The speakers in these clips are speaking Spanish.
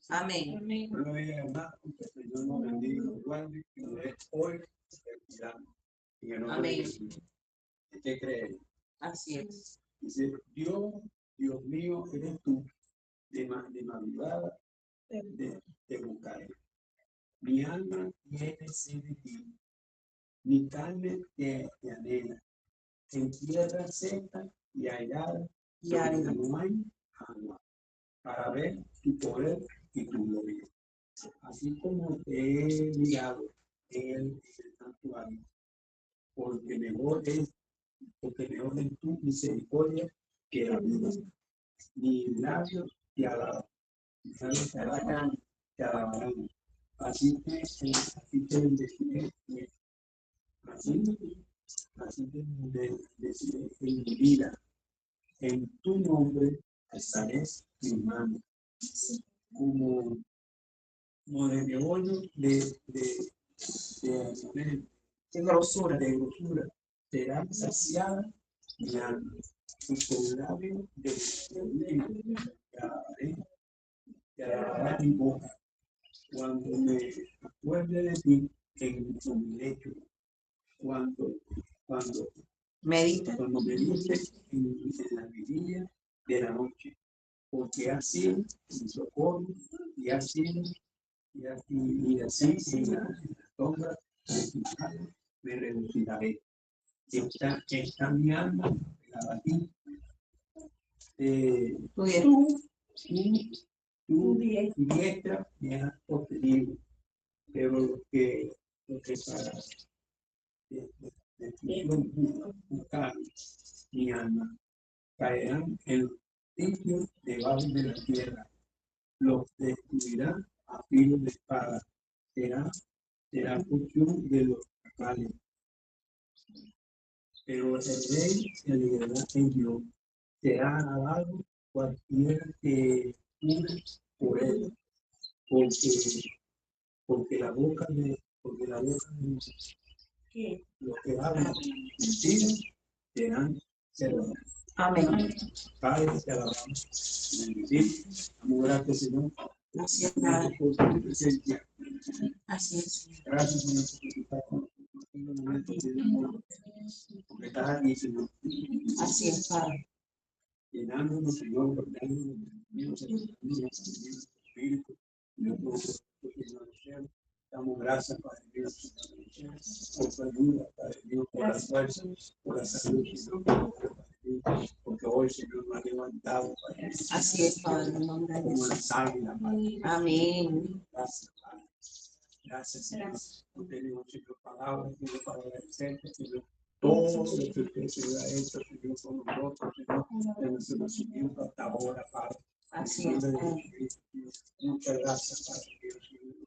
Amén. No me digan nada, porque el Señor nos bendiga, nos guarde, y nos dé hoy cuidamos. Y en el nombre de Jesús. ¿Qué creen? Así es. Dice, Dios mío, eres tú, de madrugada te buscaré. Mi alma tiene sed de ti, mi carne te anhela, en tierra seca y allá donde no hay agua, para ver tu poder y tu gloria. Así como te he mirado en el santuario, porque mejor es tu misericordia que la vida. Mis labios te alaban, te alabarán. Así te bendeciré, así te bendeciré en mi vida. En tu nombre estaré firmando. Como de rebollo de grosura, será saciada mi alma. Y con labios te alabará mi boca. Cuando me acuerde de ti en mi lecho, cuando Medita. medite en la vigilia de la noche, porque así mi socorro y así en la sombra de tu mano me reduciré. Está mi alma pegada a ti. Tu diestra me has sostenido, pero lo que para buscar mi alma caerán en los sitios debajo de la tierra, los destruirán a filo de espada, será porción de los chacales. Pero el rey se alegrará en Dios, será alabado cualquiera que jure por él, porque la boca de los que hablan mentira serán cerrados. Amén. Padre, te alabamos, bendecimos, damos gracias, Señor. Gracias, Padre, por tu presencia. Así es. Gracias, Señor, por estar con nosotros en los momentos de amor, porque estás aquí, Señor. Así es, Padre. Llenándonos, Señor, llenándonos de espíritu, damos gracias, Padre Dios, por tu ayuda, Padre Dios, por las fuerzas, por la salud, porque hoy, Señor, nos ha levantado, Padre Dios. Así es, Padre, en nombre de Como Jesús. las águilas, Padre. Amén. Gracias, Padre. Gracias, Señor. No tenemos, Señor, palabras, Señor, para agradecerte, Señor. Todo lo que usted se ha hecho, Señor, con nosotros, Señor, de nuestro nacimiento hasta ahora, Padre. Así es, Padre. Muchas gracias, Padre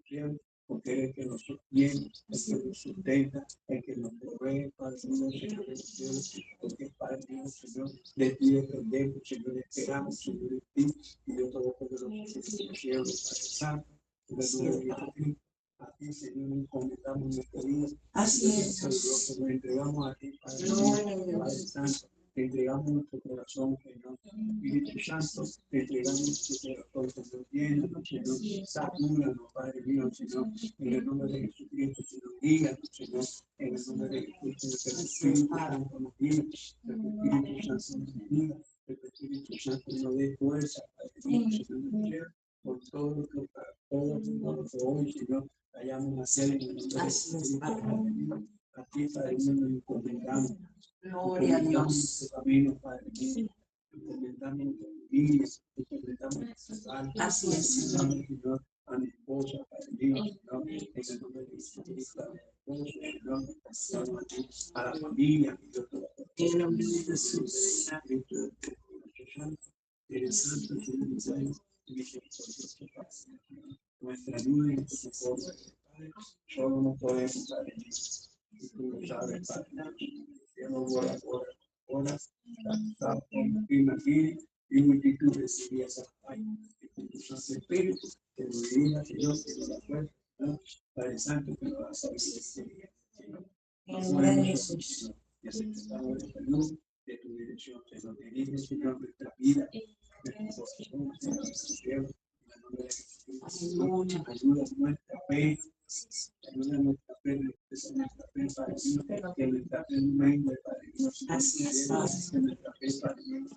Dios, porque eres el que nos sostiene, el que nos sustenta, el que nos provee, Padre Dios, porque Padre Dios, Señor, de ti dependemos, Señor, esperamos, Señor, de ti, y de todo poderoso, Señor, cielo, Padre Santo, en el nombre de Jesucristo. A ti, Señor, encomendamos nuestra vida. Así es. Nos entregamos a ti, Padre Santo. Te entregamos nuestro corazón, Señor. Espíritu Santo, te entregamos nuestro corazón, Señor. Llénanos, Señor. Satúranos, Padre mío, Señor. En el nombre de Jesucristo, Señor. Guíanos, Señor. En el nombre de Jesucristo, que el Espíritu Santo nos guíe. Que el Espíritu Santo nos guíe. Que el Espíritu Santo nos dé fuerza, Padre mío, Señor. Por todo lo que hoy, Señor, vayamos a hacer en el nombre de Jesucristo. A ti, Padre mío, nos encomendamos. Gloria a Dios. Nuestro camino, Padre mío. Encomendamos nuestras familias, encomendamos nuestras almas. Así es, Señor. Señor, a mi esposa, Padre mío, Señor, en el nombre de Jesucristo, a mi esposo, Señor, a la familia, mi Dios, en el nombre de Jesús. Eres santo, Señor, misericordia, nuestra ayuda y nuestro socorro, Padre. Solo no podemos, Padre Dios. Y tú lo sabes, Padre Dios. Ora, imagine y multitud recibía esa paz. Tu Santo Espíritu, que nos dirija, Señor, que nos da fuerza, ¿no? Padre Santo, que nos da sabiduría, Señor. En el nombre de Jesús. Y aceptamos el Señor de tu dirección, Señor. Dirige, Señor, nuestra vida, nuestro corazón, Señor, en el nombre de Aleluya. Ayuda nuestra fe. Ayuda nuestra fe, nuestra fe para Dios, que nuestra fe mengue para Dios. Así es, Padre. Que nuestra fe para Dios.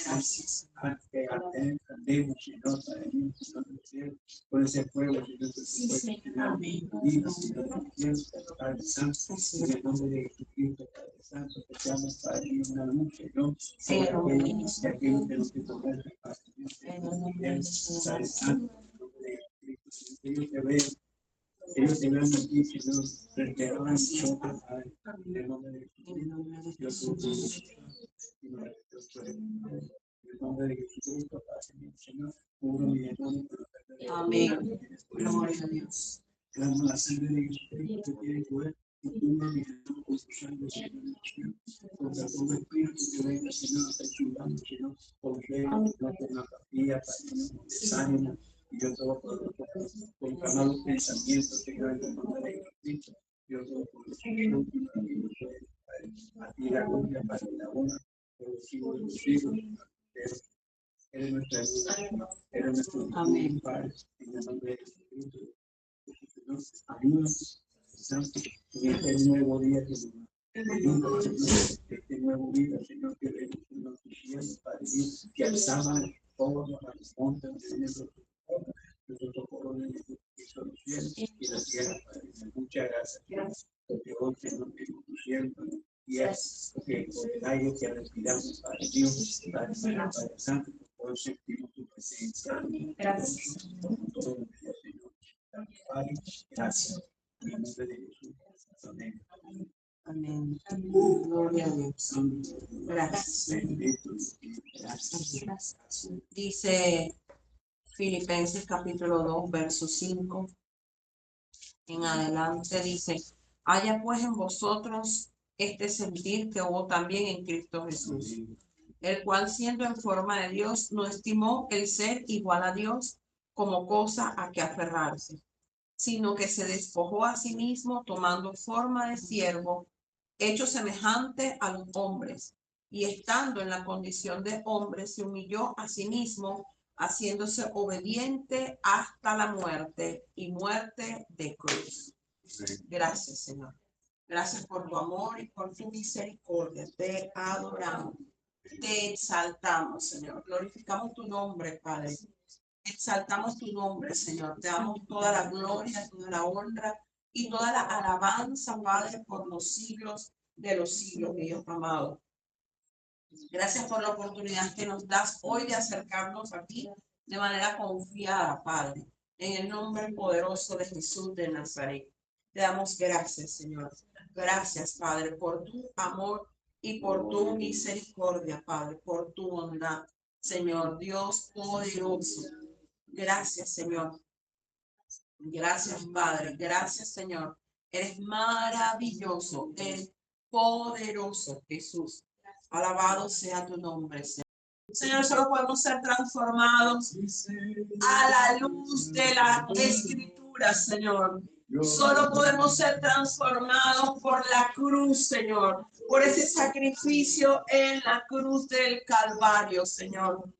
Gracias. Que atendemos, Señor, para Dios, Señor del cielo, por ese pueblo, Señor, que Sí, fue Señor. creado, Amén. vivo, Señor del cielo, Padre Santo, Así en es. el nombre de Jesucristo, Padre Santo, que seamos para Dios una luz, Señor, En el nombre de que Jesús. aquellos que nos convierten, Padre Dios, En el nombre de Jesús. Padre Santo, en el nombre de Jesucristo, que ellos te vean. Ellos te vean aquí, Señor, frente a nosotros, Padre, en el nombre de En el Jesucristo, nombre de Dios, Jesús. en el nombre de Jesucristo, Padre, Señor, uno y el otro. Amén. Gloria a Dios. Clamo la sangre de Jesucristo que tiene poder, y tú no me dejas con tu sangre, Señor, contra todo espíritu que venga, Señor, a ayudando, Señor, con fe, no con apatía, con desánimo, y yo todo por malos pensamientos que yo en el nombre de Jesucristo, yo todo por los hijos, a ti la gloria, para la honra, por los hijos de los hijos, eres nuestra ayuda, eres nuestro Amén. Padre, en el nombre de Jesucristo. Ayúdanos, Santo, en este nuevo día que nos da. Este nuevo día, Señor, que venimos en los cielos, Padre Dios, que alzaban todos los montes de nosotros corones de los cielos y la tierra, Padre. Muchas gracias, porque hoy, Señor, tenemos tu cielo, y es porque por el aire que respiramos, Padre Dios, Padre Santo, por sentimos tu presencia. Gracias. Por todo el día, Señor. Padre, gracias. En el nombre de Jesús. Amén. Amén. Gloria a Dios. Gracias. Bendito. Gracias. Dice Filipenses capítulo 2, verso 5 en adelante, dice: haya pues en vosotros este sentir que hubo también en Cristo Jesús, el cual siendo en forma de Dios no estimó el ser igual a Dios como cosa a que aferrarse, sino que se despojó a sí mismo, tomando forma de siervo, hecho semejante a los hombres, y estando en la condición de hombre, se humilló a sí mismo, haciéndose obediente hasta la muerte y muerte de cruz. Gracias, Señor. Gracias por tu amor y por tu misericordia. Te adoramos, te exaltamos, Señor. Glorificamos tu nombre, Padre. Exaltamos tu nombre, Señor. Te damos toda la gloria, toda la honra y toda la alabanza, Padre, por los siglos de los siglos, mi Dios amado. Gracias por la oportunidad que nos das hoy de acercarnos a ti de manera confiada, Padre, en el nombre poderoso de Jesús de Nazaret. Te damos gracias, Señor. Gracias, Padre, por tu amor y por tu misericordia, Padre, por tu bondad, Señor Dios poderoso. Gracias, Señor. Gracias, Padre. Gracias, Señor. Eres maravilloso, eres poderoso, Jesús. Alabado sea tu nombre, Señor. Señor, solo podemos ser transformados a la luz de la Escritura, Señor. Solo podemos ser transformados por la cruz, Señor, por ese sacrificio en la cruz del Calvario, Señor.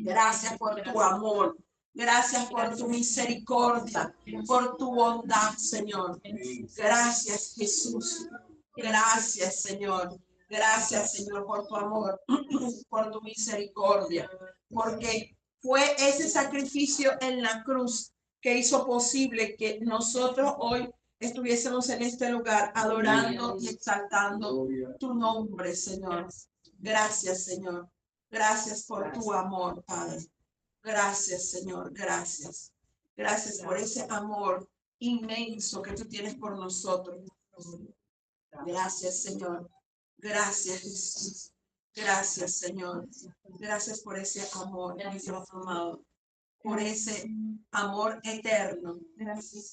Gracias por tu amor. Gracias por tu misericordia, por tu bondad, Señor. Gracias, Jesús. Gracias, Señor. Gracias, Señor, por tu amor, por tu misericordia, porque fue ese sacrificio en la cruz que hizo posible que nosotros hoy estuviésemos en este lugar adorando y exaltando tu nombre, Señor. Gracias, Señor. Gracias por tu amor, Padre. Gracias, Señor. Gracias. Gracias por ese amor inmenso que tú tienes por nosotros. Gracias, Señor. Gracias, Jesús. Gracias, Señor. Gracias por ese amor, Dios amado. Por ese amor eterno,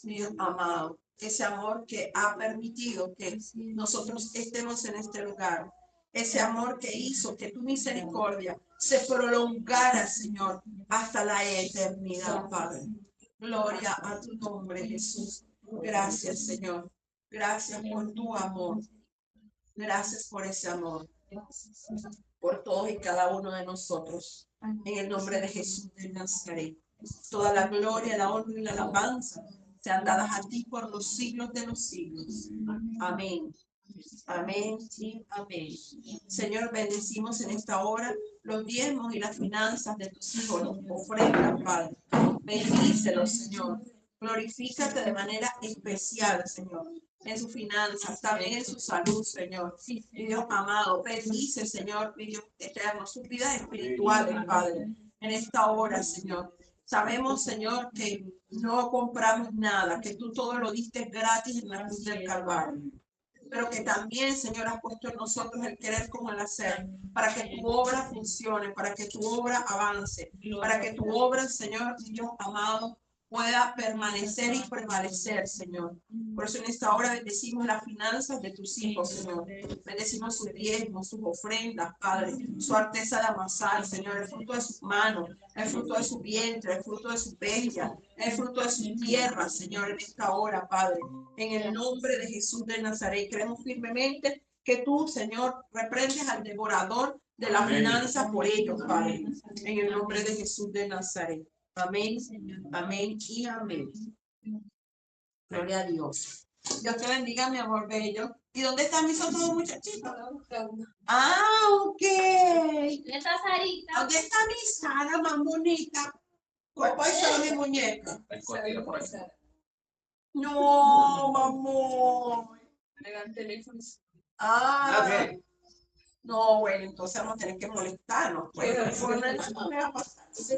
Dios amado. Ese amor que ha permitido que nosotros estemos en este lugar. Ese amor que hizo que tu misericordia se prolongara, Señor, hasta la eternidad, Padre. Gloria a tu nombre, Jesús. Gracias, Señor. Gracias por tu amor. Gracias por ese amor. Por todos y cada uno de nosotros. En el nombre de Jesús de Nazaret. Toda la gloria, la honra y la alabanza sean dadas a ti por los siglos de los siglos. Amén. Amén y amén. Señor, bendecimos en esta hora los diezmos y las finanzas de tus hijos, los ofrendas, Padre. Bendícelos, Señor. Glorifícate de manera especial, Señor, en sus finanzas, también en su salud, Señor. Mi Dios amado, bendice, Señor, mi Dios eterno, sus vidas espirituales, Padre, en esta hora, Señor. Sabemos, Señor, que no compramos nada, que tú todo lo diste gratis en la cruz del Calvario, pero que también, Señor, has puesto en nosotros el querer como el hacer, para que tu obra funcione, para que tu obra avance, para que tu obra, Señor, Dios amado, pueda permanecer y prevalecer, Señor. Por eso en esta hora bendecimos las finanzas de tus hijos, Señor. Bendecimos sus diezmos, sus ofrendas, Padre, su arteza de amasar, Señor, el fruto de sus manos, el fruto de su vientre, el fruto de su peña, el fruto de su tierra, Señor, en esta hora, Padre. En el nombre de Jesús de Nazaret, creemos firmemente que tú, Señor, reprendes al devorador de las finanzas por ellos, Padre. En el nombre de Jesús de Nazaret. Amén, amén y amén. Gloria a Dios. Dios te bendiga, mi amor bello. ¿Y dónde están mis otros muchachitos? Ah, ok. ¿Dónde está Sarita? ¿Dónde está mi Sara más bonita? ¿Cómo está mi muñeca? No, mamón. Le dan teléfonos. Ah, no, bueno, entonces vamos a tener que molestarnos. Pues, por lo menos no me va a pasar. Sí,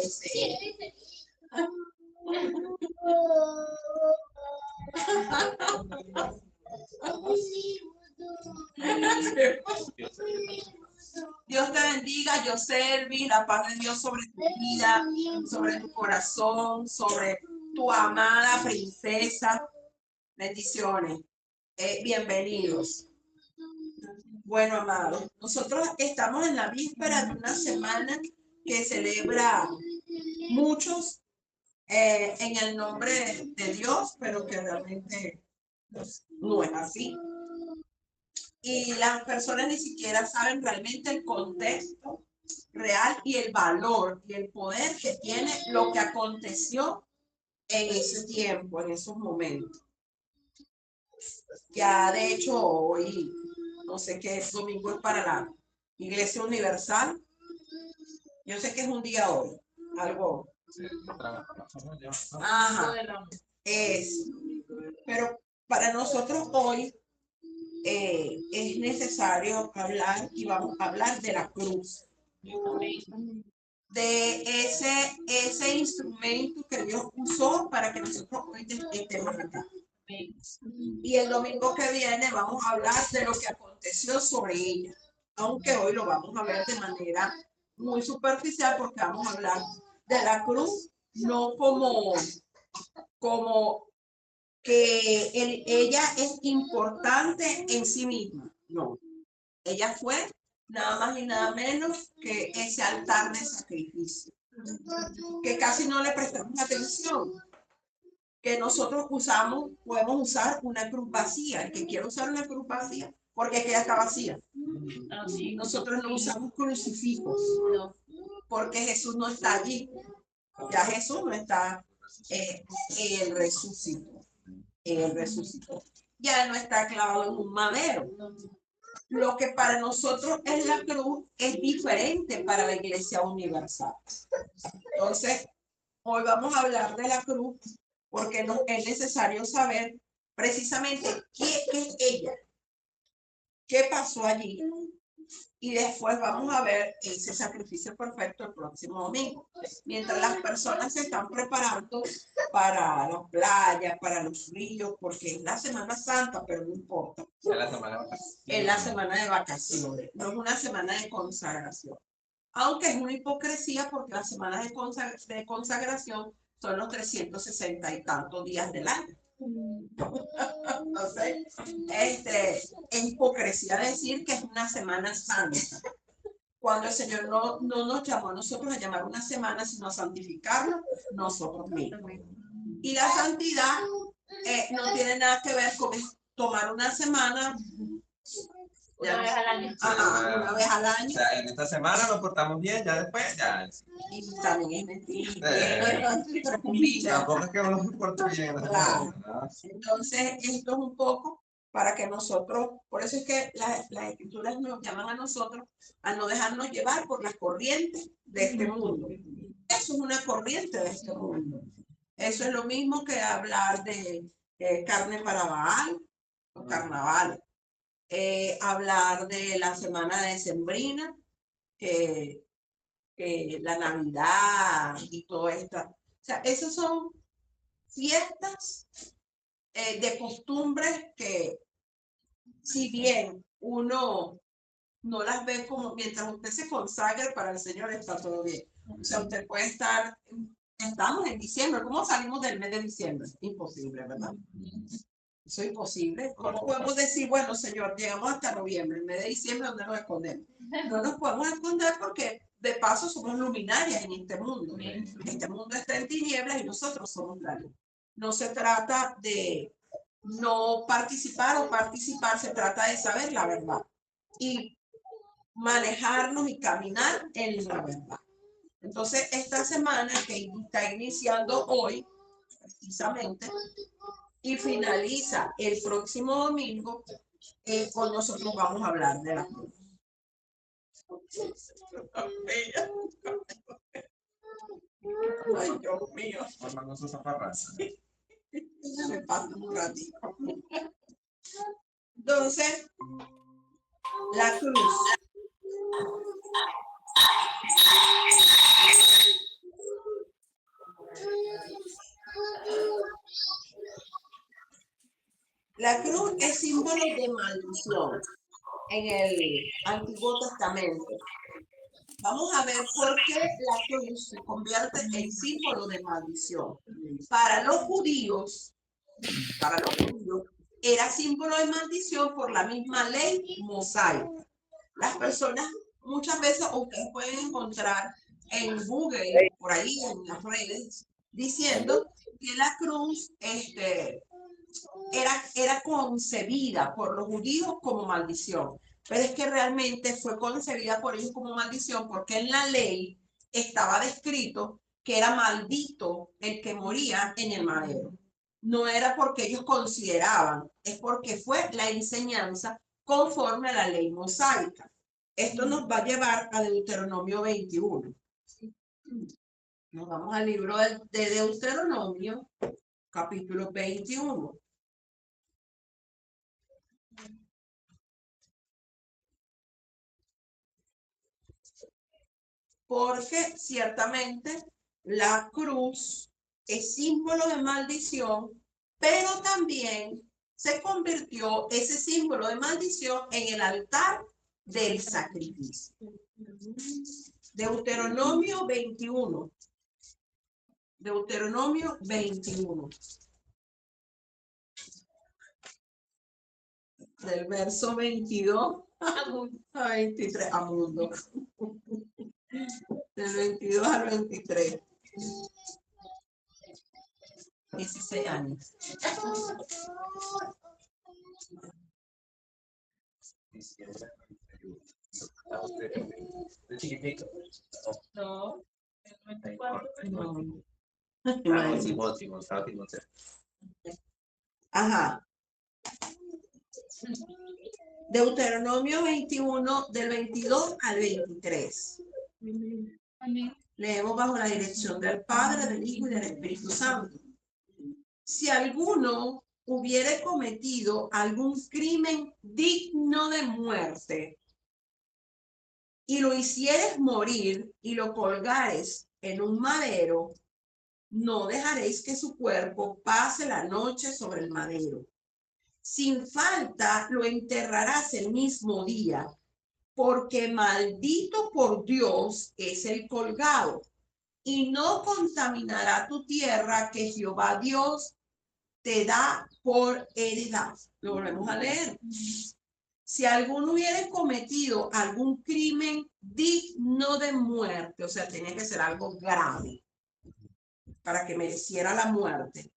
sí. Dios te bendiga, yo serví la paz de Dios sobre tu vida, sobre tu corazón, sobre tu amada princesa. Bendiciones. Bienvenidos. Bueno, amados, nosotros estamos en la víspera de una semana que celebra muchos en el nombre de Dios, pero que realmente no es así. Y las personas ni siquiera saben realmente el contexto real y el valor y el poder que tiene lo que aconteció en ese tiempo, en esos momentos. Ya de hecho hoy, no sé qué domingo es para la Iglesia Universal. Yo sé que es un día hoy, algo. Ajá, es. Pero para nosotros hoy es necesario hablar y vamos a hablar de la cruz. De ese instrumento que Dios usó para que nosotros hoy estemos acá. Y el domingo que viene vamos a hablar de lo que aconteció sobre ella, aunque hoy lo vamos a ver de manera muy superficial porque vamos a hablar de la cruz, no como que ella es importante en sí misma, no. Ella fue nada más y nada menos que ese altar de sacrificio, que casi no le prestamos atención, que nosotros podemos usar una cruz vacía. El que quiere usar una cruz vacía, porque es que ya está vacía. Nosotros no usamos crucifijos, porque Jesús no está allí. Ya Jesús no está, él resucitó. Él resucitó. Ya no está clavado en un madero. Lo que para nosotros es la cruz es diferente para la Iglesia Universal. Entonces, hoy vamos a hablar de la cruz porque es necesario saber precisamente qué es ella, qué pasó allí. Y después vamos a ver ese sacrificio perfecto el próximo domingo. Mientras las personas se están preparando para las playas, para los ríos, porque es la Semana Santa, pero no importa. Es la semana de vacaciones, no es una semana de consagración. Aunque es una hipocresía porque las semanas de consagración son los 360 y tantos días del año. Entonces, es hipocresía decir que es una semana santa, cuando el Señor no nos llamó a nosotros a llamar una semana, sino a santificarnos nosotros mismos. Y la santidad no tiene nada que ver con tomar una semana Una vez al año. Ajá, una vez al O año. sea, en esta semana nos portamos bien, ya después, ya. Y también es mentira. Tampoco es que uno se porte bien. Claro. ¿No? Entonces, esto es un poco para que nosotros, por eso es que las escrituras nos llaman a nosotros a no dejarnos llevar por las corrientes de este mundo. Eso es una corriente de este mundo. Eso es lo mismo que hablar de carne para Baal o carnaval. Hablar de la semana decembrina, que la Navidad y todo esto. O sea, esas son fiestas de costumbres que, si bien uno no las ve como mientras usted se consagre para el Señor, está todo bien. O sea, usted puede estar, estamos en diciembre, ¿cómo salimos del mes de diciembre? Imposible, ¿verdad? Eso es imposible. ¿Cómo podemos decir, bueno, Señor, llegamos hasta noviembre, el mes de diciembre, ¿dónde nos escondemos? No nos podemos esconder porque de paso somos luminarias en este mundo. Este mundo está en tinieblas y nosotros somos la luz. No se trata de no participar o participar, se trata de saber la verdad y manejarnos y caminar en la verdad. Entonces, esta semana que está iniciando hoy, precisamente, y finaliza el próximo domingo, con nosotros vamos a hablar de la cruz. Ay, Dios mío. Formando su zafarraza. Me pasa un ratito. Entonces, la cruz. La cruz es símbolo de maldición en el Antiguo Testamento. Vamos a ver por qué la cruz se convierte en símbolo de maldición. Para los judíos, era símbolo de maldición por la misma ley mosaica. Las personas muchas veces, ustedes pueden encontrar en Google, por ahí en las redes, diciendo que la cruz era concebida por los judíos como maldición. Pero es que realmente fue concebida por ellos como maldición porque en la ley estaba descrito que era maldito el que moría en el madero. No era porque ellos consideraban, es porque fue la enseñanza conforme a la ley mosaica. Esto nos va a llevar a Deuteronomio 21. Nos vamos al libro de Deuteronomio, capítulo 21. Porque ciertamente la cruz es símbolo de maldición, pero también se convirtió ese símbolo de maldición en el altar del sacrificio. Deuteronomio 21. Deuteronomio 21. Del verso 22 a 23, a mundo. Del 22 al 23. 16 años. De chiquitito. No. No. Ajá. Deuteronomio 21, del 22 al 23. Amén. Leemos bajo la dirección del Padre, del Hijo y del Espíritu Santo. Si alguno hubiere cometido algún crimen digno de muerte y lo hicieres morir y lo colgares en un madero, no dejaréis que su cuerpo pase la noche sobre el madero. Sin falta lo enterrarás el mismo día, porque maldito por Dios es el colgado, y no contaminará tu tierra que Jehová Dios te da por heredad. Lo volvemos a leer. Si alguno hubiera cometido algún crimen digno de muerte, o sea, tenía que ser algo grave para que mereciera la muerte,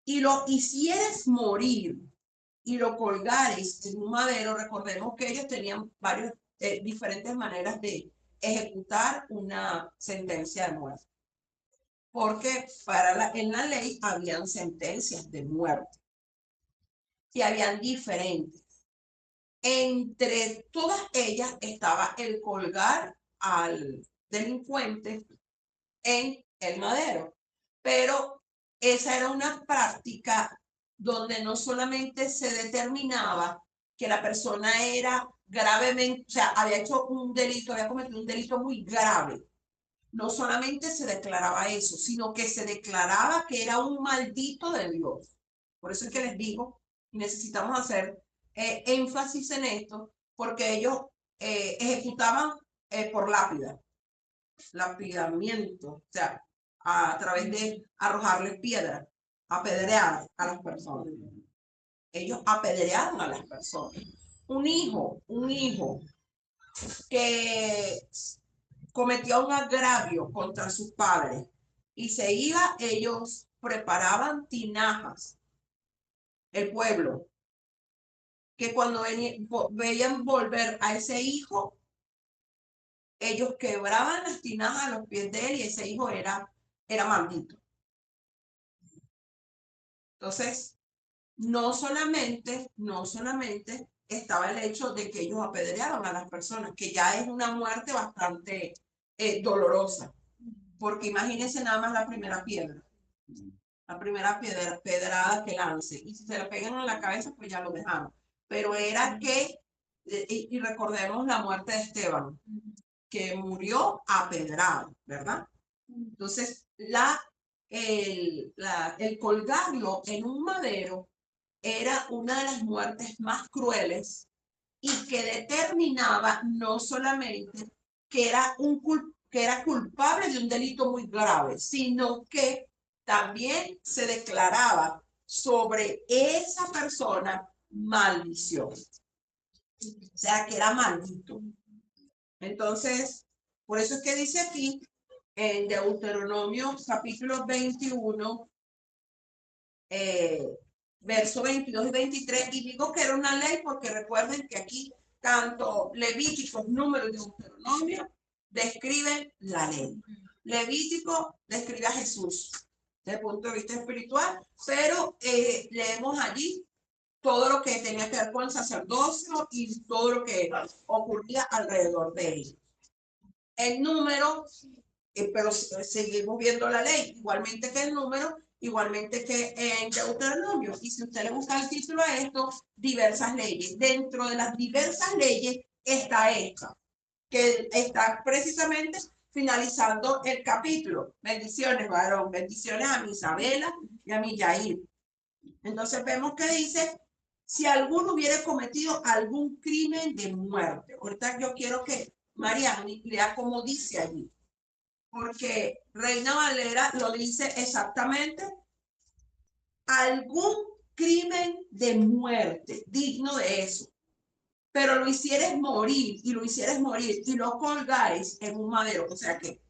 y lo hicieres morir y lo colgares en un madero, recordemos que ellos tenían varias diferentes maneras de ejecutar una sentencia de muerte. Porque en la ley habían sentencias de muerte y habían diferentes. Entre todas ellas estaba el colgar al delincuente en el madero. Pero esa era una práctica donde no solamente se determinaba que la persona era gravemente, o sea, había hecho un delito, había cometido un delito muy grave. No solamente se declaraba eso, sino que se declaraba que era un maldito de Dios. Por eso es que les digo, necesitamos hacer énfasis en esto, porque ellos ejecutaban por lápida, lapidamiento, o sea, a través de arrojarles piedras, apedrear a las personas. Ellos apedreaban a las personas. Un hijo que cometía un agravio contra sus padres y se iba, ellos preparaban tinajas, el pueblo, que cuando veían volver a ese hijo, ellos quebraban las tinajas a los pies de él y ese hijo era maldito. Entonces, no solamente estaba el hecho de que ellos apedreaban a las personas, que ya es una muerte bastante dolorosa, porque imagínense nada más la primera piedra. La primera pedrada que lance, y si se la pegan en la cabeza, pues ya lo dejamos. Pero era que, y recordemos la muerte de Esteban, que murió apedrado, ¿verdad? Entonces, el colgarlo en un madero era una de las muertes más crueles y que determinaba no solamente que era culpable de un delito muy grave, sino que también se declaraba sobre esa persona maldición. O sea, que era maldito. Entonces, por eso es que dice aquí, en Deuteronomio capítulo 21, verso 22 y 23, y digo que era una ley porque recuerden que aquí tanto Levíticos, Números y Deuteronomio describen la ley. Levítico describe a Jesús desde el punto de vista espiritual, pero leemos allí todo lo que tenía que ver con el sacerdocio y todo lo que ocurría alrededor de él. El número, pero seguimos viendo la ley, igualmente que el número, igualmente que en Deuteronomio. Y si usted le busca el título a esto, diversas leyes. Dentro de las diversas leyes está esta, que está precisamente finalizando el capítulo. Bendiciones, varón. Bendiciones a mi Isabela y a mi Yair. Entonces vemos que dice, si alguno hubiera cometido algún crimen de muerte. Ahorita yo quiero que Mariani lea cómo dice allí, porque Reina Valera lo dice exactamente, algún crimen de muerte digno de eso, pero lo hicieres morir y lo colgáis en un madero. O sea que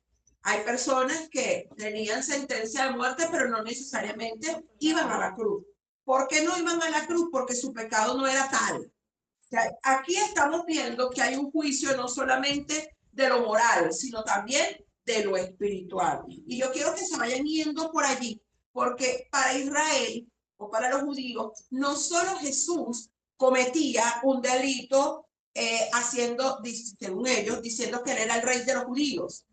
hay personas que tenían sentencia de muerte, pero no necesariamente iban a la cruz. ¿Por qué no iban a la cruz? Porque su pecado no era tal. O sea, aquí estamos viendo que hay un juicio no solamente de lo moral, sino también de lo espiritual. Y yo quiero que se vayan yendo por allí, porque para Israel o para los judíos, no solo Jesús cometía un delito según ellos, diciendo que él era el rey de los judíos,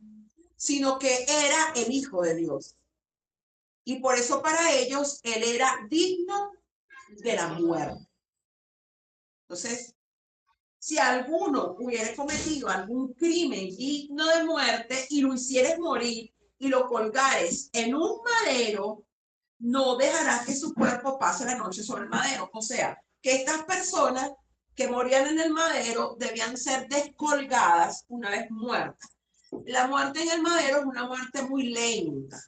sino que era el hijo de Dios. Y por eso para ellos él era digno de la muerte. Entonces, si alguno hubiera cometido algún crimen digno de muerte y lo hicieres morir y lo colgares en un madero, no dejarás que su cuerpo pase la noche sobre el madero. O sea, que estas personas que morían en el madero debían ser descolgadas una vez muertas. La muerte en el madero es una muerte muy lenta.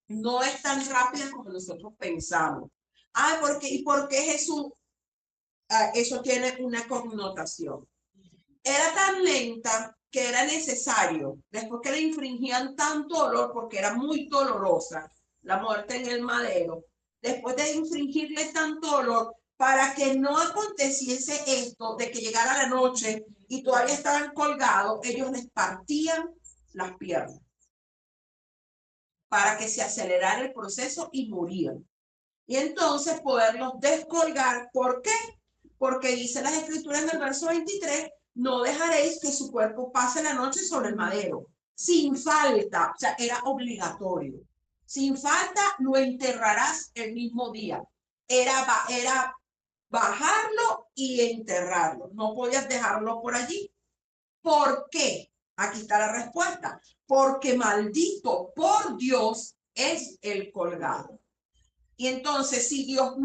No es tan rápida como nosotros pensamos. ¿Y por qué Jesús? Eso tiene una connotación. Era tan lenta que era necesario, después que le infringían tanto dolor, porque era muy dolorosa la muerte en el madero, después de infringirle tanto dolor, para que no aconteciese esto de que llegara la noche y todavía estaban colgados, ellos les partían las piernas para que se acelerara el proceso y morían. Y entonces poderlos descolgar. ¿Por qué? Porque dice las escrituras en el verso 23, no dejaréis que su cuerpo pase la noche sobre el madero, sin falta, o sea, era obligatorio. Sin falta lo enterrarás el mismo día. Era bajarlo y enterrarlo. No podías dejarlo por allí. ¿Por qué? Aquí está la respuesta. Porque maldito por Dios es el colgado. Y entonces, si Dios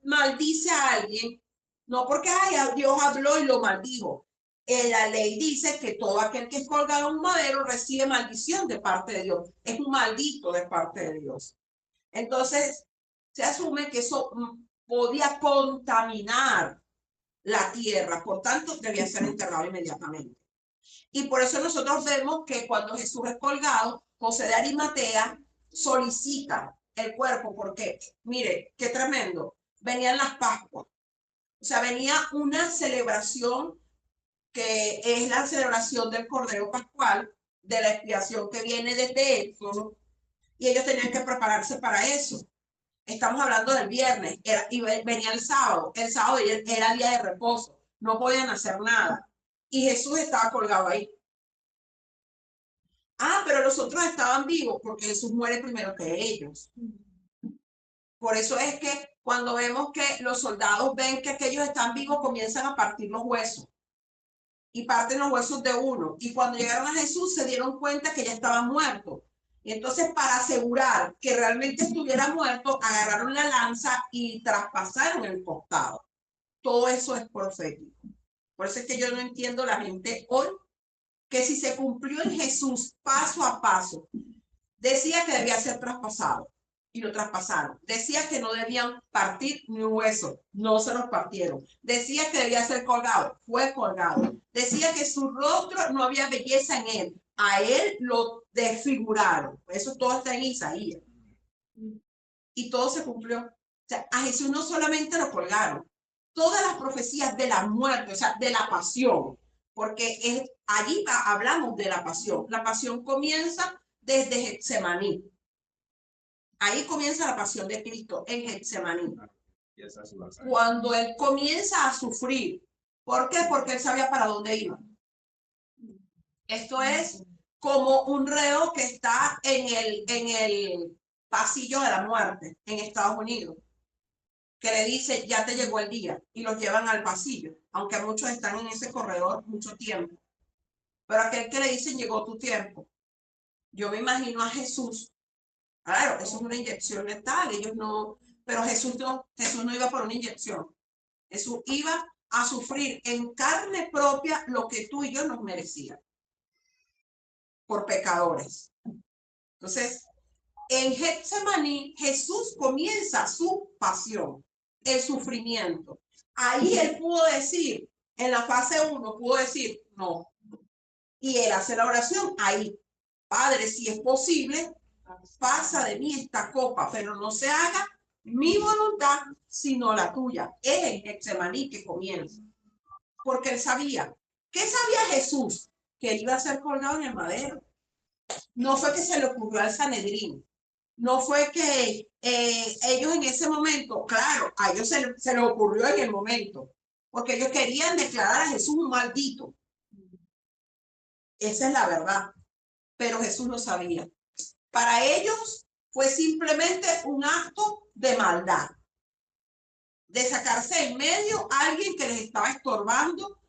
maldice a alguien, no porque Dios habló y lo maldijo. La ley dice que todo aquel que es colgado en un madero recibe maldición de parte de Dios. Es un maldito de parte de Dios. Entonces, se asume que eso podía contaminar la tierra, por tanto, debía ser enterrado inmediatamente. Y por eso nosotros vemos que cuando Jesús es colgado, José de Arimatea solicita el cuerpo, porque, mire, qué tremendo, venían las Pascuas, o sea, venía una celebración que es la celebración del Cordero Pascual, de la expiación que viene desde Éxodo, y ellos tenían que prepararse para eso. Estamos hablando del viernes, y venía el sábado era día de reposo, no podían hacer nada, y Jesús estaba colgado ahí. Pero los otros estaban vivos porque Jesús muere primero que ellos. Por eso es que cuando vemos que los soldados ven que aquellos están vivos, comienzan a partir los huesos. Y parten los huesos de uno. Y cuando llegaron a Jesús se dieron cuenta que ya estaba muerto. Y entonces, para asegurar que realmente estuviera muerto, agarraron la lanza y traspasaron el costado. Todo eso es profético. Por eso es que yo no entiendo la gente hoy, que si se cumplió en Jesús paso a paso, decía que debía ser traspasado y lo traspasaron. Decía que no debían partir ni un hueso, no se los partieron. Decía que debía ser colgado, fue colgado. Decía que su rostro no había belleza en él, a él lo desfiguraron. Eso todo está en Isaías. Y todo se cumplió. O sea, a Jesús no solamente lo colgaron, todas las profecías de la muerte, o sea, de la pasión, porque allí hablamos de la pasión. La pasión comienza desde Getsemaní. Ahí comienza la pasión de Cristo, en Getsemaní. Cuando él comienza a sufrir. ¿Por qué? Porque él sabía para dónde iba. Esto es como un reo que está en el pasillo de la muerte en Estados Unidos, que le dice, ya te llegó el día, y los llevan al pasillo, aunque muchos están en ese corredor mucho tiempo. Pero aquel que le dicen, llegó tu tiempo. Yo me imagino a Jesús. Claro, eso es una inyección letal, ellos no, pero Jesús no iba por una inyección. Jesús iba a sufrir en carne propia lo que tú y yo nos merecíamos por pecadores. Entonces, en Getsemaní, Jesús comienza su pasión, el sufrimiento. Ahí él pudo decir, en la fase 1, pudo decir no. Y él hace la oración ahí. Padre, si es posible, pasa de mí esta copa, pero no se haga mi voluntad, sino la tuya. Es en Getsemaní que comienza. Porque él sabía. ¿Qué sabía Jesús? Que él iba a ser colgado en el madero. No fue que se le ocurrió al Sanedrín. No fue que ellos en ese momento, claro, a ellos se les ocurrió en el momento, porque ellos querían declarar a Jesús un maldito. Esa es la verdad. Pero Jesús lo sabía. Para ellos fue simplemente un acto de maldad, de sacarse en medio a alguien que les estaba estorbando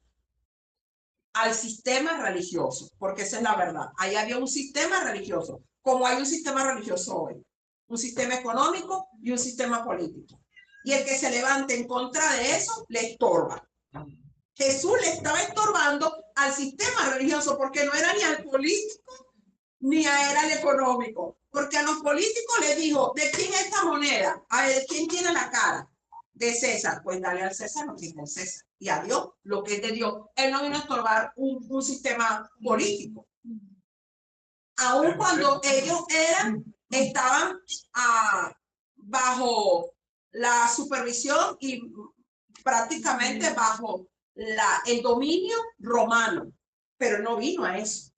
al sistema religioso, porque esa es la verdad. Ahí había un sistema religioso, como hay un sistema religioso hoy, un sistema económico y un sistema político. Y el que se levante en contra de eso, le estorba. Jesús le estaba estorbando al sistema religioso, porque no era ni al político ni era el económico, porque a los políticos les dijo, ¿de quién es esta moneda? A ver, ¿quién tiene la cara? De César. Pues dale al César lo que es del César, y a Dios lo que es de Dios. Él no vino a estorbar un sistema político. Aun cuando ellos estaban bajo la supervisión y prácticamente bajo el dominio romano, pero no vino a eso.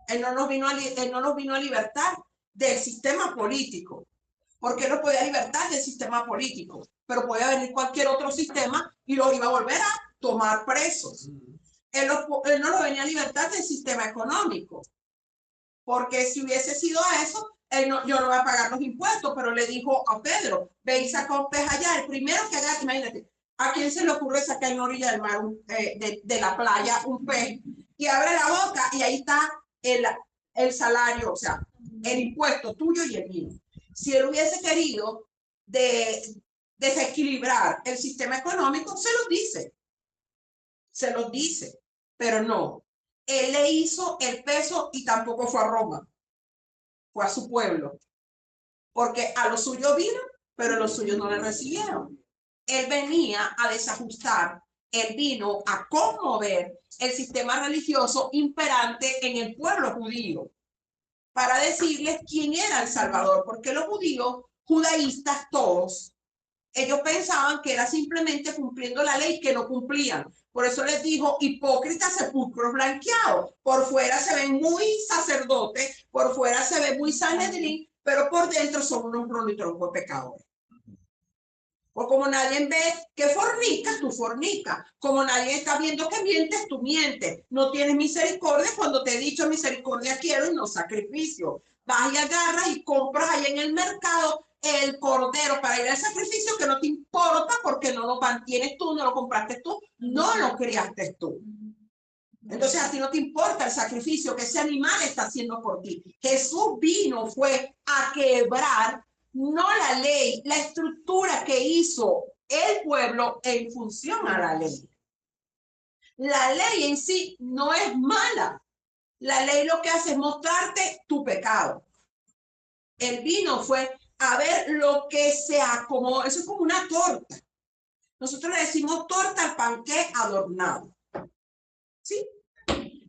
Él no nos vino a libertar del sistema político, porque él no podía libertar del sistema político, pero podía venir cualquier otro sistema y lo iba a volver a tomar presos. Él no lo venía a libertar del sistema económico, porque si hubiese sido a eso, yo no voy a pagar los impuestos, pero le dijo a Pedro, ve y saca un pez allá, el primero que haga, imagínate, ¿a quién se le ocurre sacar en la orilla del mar, de la playa, un pez? Y abre la boca y ahí está el salario, o sea, el impuesto tuyo y el mío. Si él hubiese querido desequilibrar el sistema económico, se los dice, pero no. Él le hizo el peso y tampoco fue a Roma, fue a su pueblo, porque a los suyos vino, pero los suyos no le recibieron. Él venía a desajustar, él vino a conmover el sistema religioso imperante en el pueblo judío, para decirles quién era el Salvador, porque los judíos, judaístas todos, ellos pensaban que era simplemente cumpliendo la ley, que no cumplían. Por eso les dijo, hipócritas, sepulcros blanqueados. Por fuera se ven muy sacerdotes, por fuera se ve muy sanedrín, pero por dentro son unos troncos de pecadores. O como nadie ve que fornicas, tú fornicas. Como nadie está viendo que mientes, tú mientes. No tienes misericordia cuando te he dicho misericordia quiero y no sacrificio. Vas y agarras y compras ahí en el mercado el cordero para ir al sacrificio que no te importa porque no lo mantienes tú, no lo compraste tú, no lo criaste tú. Entonces a ti no te importa el sacrificio que ese animal está haciendo por ti. Jesús fue a quebrar no la ley, la estructura que hizo el pueblo en función a la ley. La ley en sí no es mala. La ley lo que hace es mostrarte tu pecado. El vino fue a ver lo que se acomodó. Eso es como una torta. Nosotros le decimos torta al panqué adornado. ¿Sí?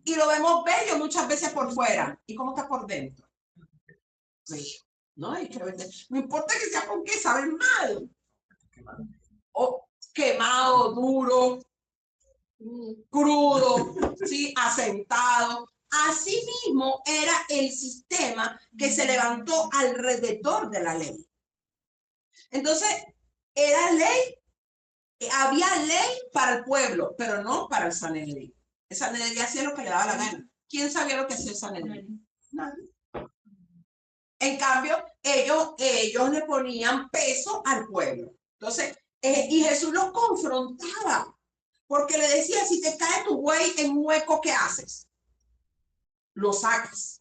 Y lo vemos bello muchas veces por fuera. ¿Y cómo está por dentro? Sí. No, no importa que sea con qué, sabe mal. O quemado, duro, crudo, ¿sí? Asentado. Así mismo era el sistema que se levantó alrededor de la ley. Entonces, era ley, había ley para el pueblo, pero no para el Sanedrín. El Sanedrín hacía lo que le daba la gana. ¿Quién sabía lo que hacía el Sanedrín? Nadie. En cambio, ellos le ponían peso al pueblo. Entonces, y Jesús los confrontaba, porque le decía, si te cae tu buey en un hueco, ¿qué haces? Lo sacas,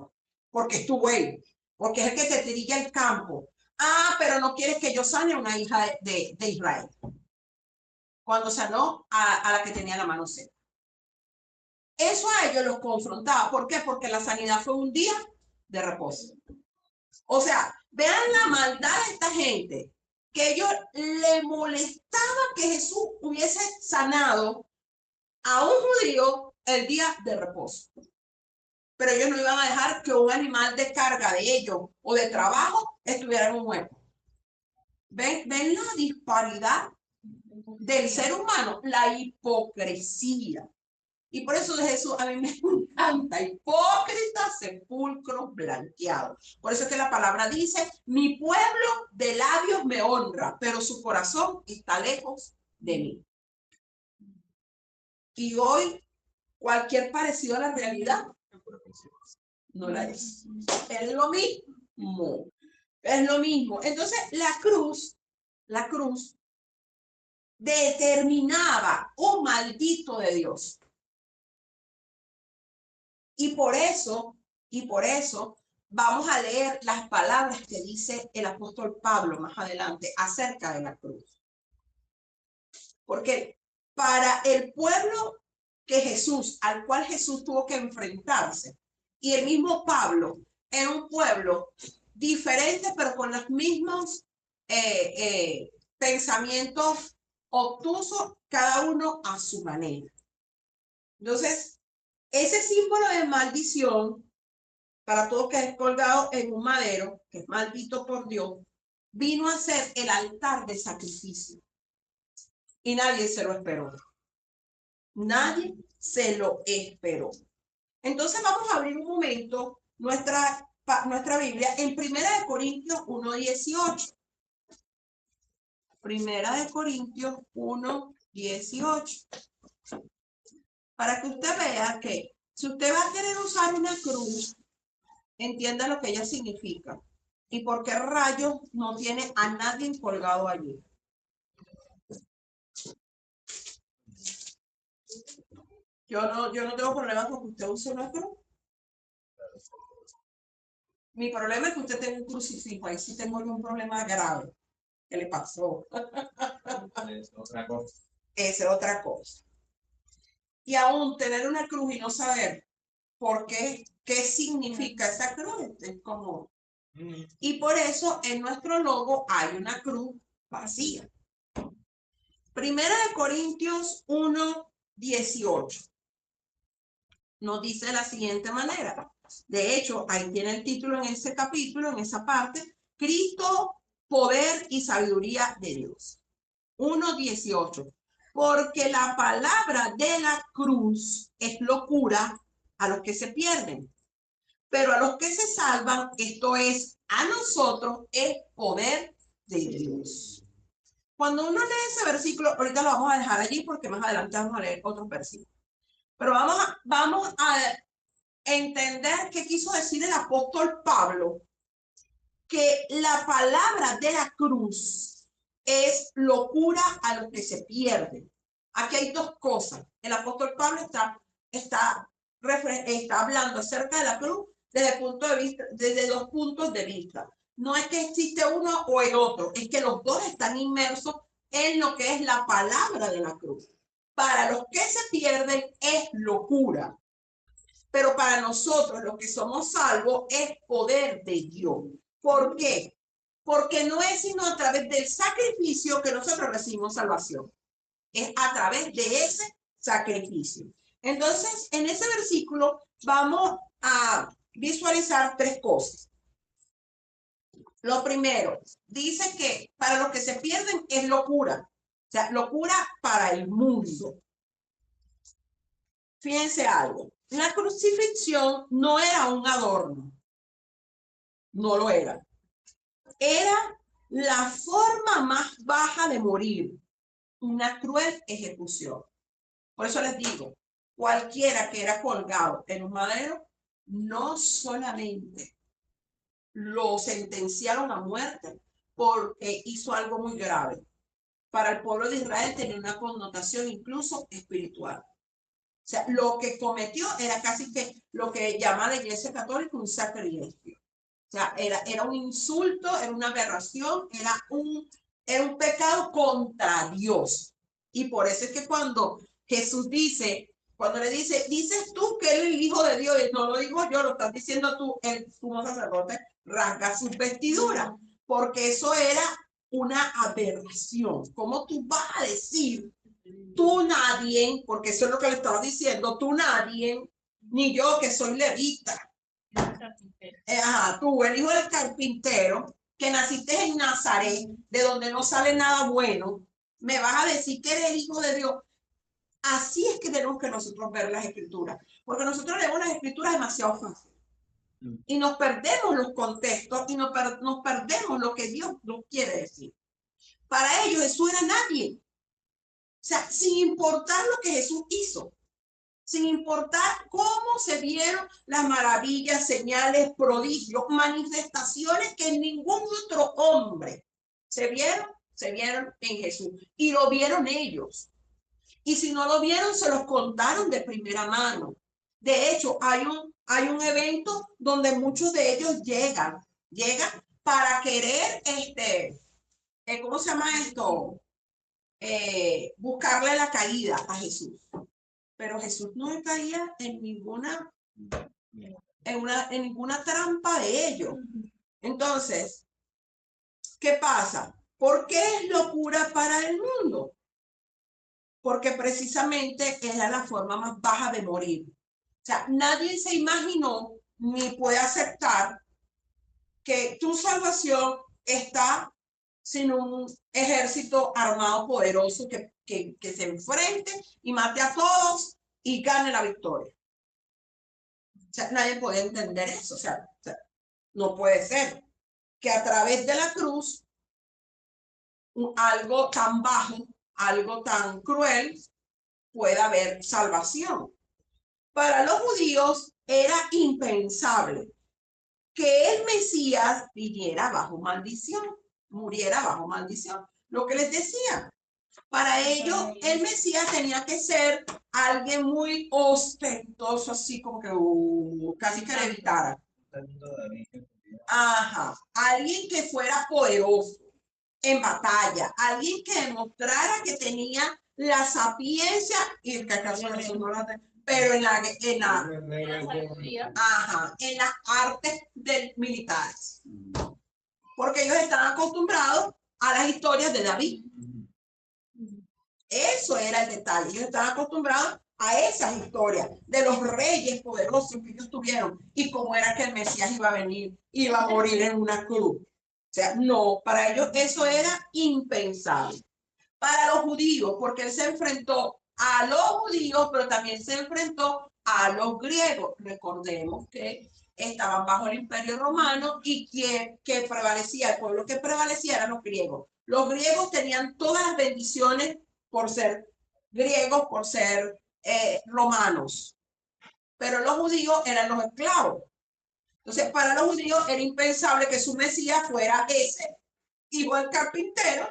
porque es tu buey, porque es el que te trilla el campo. Ah, pero no quieres que yo sane a una hija de Israel. Cuando sanó a la que tenía la mano seca. Eso a ellos los confrontaba. ¿Por qué? Porque la sanidad fue un día de reposo. O sea, vean la maldad de esta gente, que ellos le molestaba que Jesús hubiese sanado a un judío el día de reposo. Pero ellos no iban a dejar que un animal de carga de ellos o de trabajo estuviera en un hueco. ¿Ven la disparidad del ser humano? La hipocresía. Y por eso de Jesús a mí me encanta, hipócrita, sepulcro blanqueado. Por eso es que la palabra dice, mi pueblo de labios me honra, pero su corazón está lejos de mí. Y hoy, cualquier parecido a la realidad, no la es. Es lo mismo. Es lo mismo. Entonces, la cruz determinaba un maldito de Dios. Y por eso vamos a leer las palabras que dice el apóstol Pablo más adelante acerca de la cruz. Porque para el pueblo al cual Jesús tuvo que enfrentarse, y el mismo Pablo era un pueblo diferente, pero con los mismos pensamientos obtusos, cada uno a su manera. Entonces, ese símbolo de maldición, para todo que es colgado en un madero, que es maldito por Dios, vino a ser el altar de sacrificio. y nadie se lo esperó. Nadie se lo esperó. Entonces vamos a abrir un momento nuestra Biblia en 1 Corintios 1:18. 1 Corintios 1:18. Para que usted vea que si usted va a querer usar una cruz, entienda lo que ella significa y por qué rayos no tiene a nadie colgado allí. Yo no tengo problema con que usted use una cruz. Mi problema es que usted tenga un crucifijo. Ahí sí tengo un problema grave. ¿Qué le pasó? Es otra cosa. Esa es otra cosa. Y aún tener una cruz y no saber por qué significa esa cruz, es como... Y por eso en nuestro logo hay una cruz vacía. 1 Corintios 1:18 nos dice de la siguiente manera. De hecho, ahí tiene el título en ese capítulo, en esa parte, Cristo, poder y sabiduría de Dios. 1:18. Porque la palabra de la cruz es locura a los que se pierden, pero a los que se salvan, esto es, a nosotros, es poder de Dios. Cuando uno lee ese versículo, ahorita lo vamos a dejar allí porque más adelante vamos a leer otros versículos. Pero vamos a entender qué quiso decir el apóstol Pablo, que la palabra de la cruz es locura a los que se pierden. Aquí hay dos cosas. El apóstol Pablo está hablando acerca de la cruz desde dos puntos de vista. No es que existe uno o el otro, es que los dos están inmersos en lo que es la palabra de la cruz. Para los que se pierden es locura, pero para nosotros los que somos salvos es poder de Dios. ¿Por qué? Porque no es sino a través del sacrificio que nosotros recibimos salvación. Es a través de ese sacrificio. Entonces, en ese versículo vamos a visualizar tres cosas. Lo primero, dice que para los que se pierden es locura. O sea, locura para el mundo. Fíjense algo. La crucifixión no era un adorno. No lo era. Era la forma más baja de morir. Una cruel ejecución. Por eso les digo, cualquiera que era colgado en un madero, no solamente lo sentenciaron a muerte porque hizo algo muy grave. Para el pueblo de Israel tenía una connotación incluso espiritual. O sea, lo que cometió era casi que lo que llama la Iglesia Católica un sacrilegio. O sea, era un insulto, era una aberración, era un pecado contra Dios. Y por eso es que cuando Jesús cuando le dices tú que él es el Hijo de Dios, y no lo digo yo, lo estás diciendo tú, el sumo sacerdote rasga sus vestiduras, porque eso era una aberración. ¿Cómo tú vas a decir, tú nadie, porque eso es lo que le estaba diciendo, tú nadie, ni yo que soy levita, tú, el hijo del carpintero, que naciste en Nazaret, de donde no sale nada bueno, me vas a decir que eres hijo de Dios? Así es que tenemos que nosotros ver las escrituras, porque nosotros leemos las escrituras demasiado fácil y nos perdemos los contextos y nos perdemos lo que Dios nos quiere decir. Para ellos Jesús era nadie, o sea, sin importar lo que Jesús hizo, sin importar cómo se vieron las maravillas, señales, prodigios, manifestaciones que ningún otro hombre se vieron en Jesús y lo vieron ellos. Y si no lo vieron, se los contaron de primera mano. De hecho, hay un evento donde muchos de ellos llegan para querer, ¿cómo se llama esto? Buscarle la caída a Jesús. Pero Jesús no caía en ninguna trampa de ellos. Entonces, ¿qué pasa? ¿Por qué es locura para el mundo? Porque precisamente era la forma más baja de morir. O sea, nadie se imaginó ni puede aceptar que tu salvación está sin un ejército armado poderoso que se enfrente y mate a todos y gane la victoria. O sea, nadie puede entender eso. O sea, no puede ser que a través de la cruz algo tan bajo, algo tan cruel, pueda haber salvación. Para los judíos era impensable que el Mesías viniera bajo maldición, muriera bajo maldición. Lo que les decía, para ellos el Mesías tenía que ser alguien muy ostentoso, así como que casi que levitara. Ajá, alguien que fuera poderoso en batalla, alguien que demostrara que tenía la sapiencia y el pero en las artes militares, porque ellos estaban acostumbrados a las historias de David. Eso era el detalle. Ellos estaban acostumbrados a esas historias de los reyes poderosos que ellos tuvieron y cómo era que el Mesías iba a venir, iba a morir en una cruz. O sea, no, para ellos eso era impensable. Para los judíos, porque él se enfrentó a los judíos, pero también se enfrentó a los griegos. Recordemos que estaban bajo el Imperio Romano y que prevalecía, el pueblo que prevalecía eran los griegos. Los griegos tenían todas las bendiciones por ser griegos, por ser romanos, pero los judíos eran los esclavos. Entonces, para los judíos era impensable que su Mesías fuera ese hijo del carpintero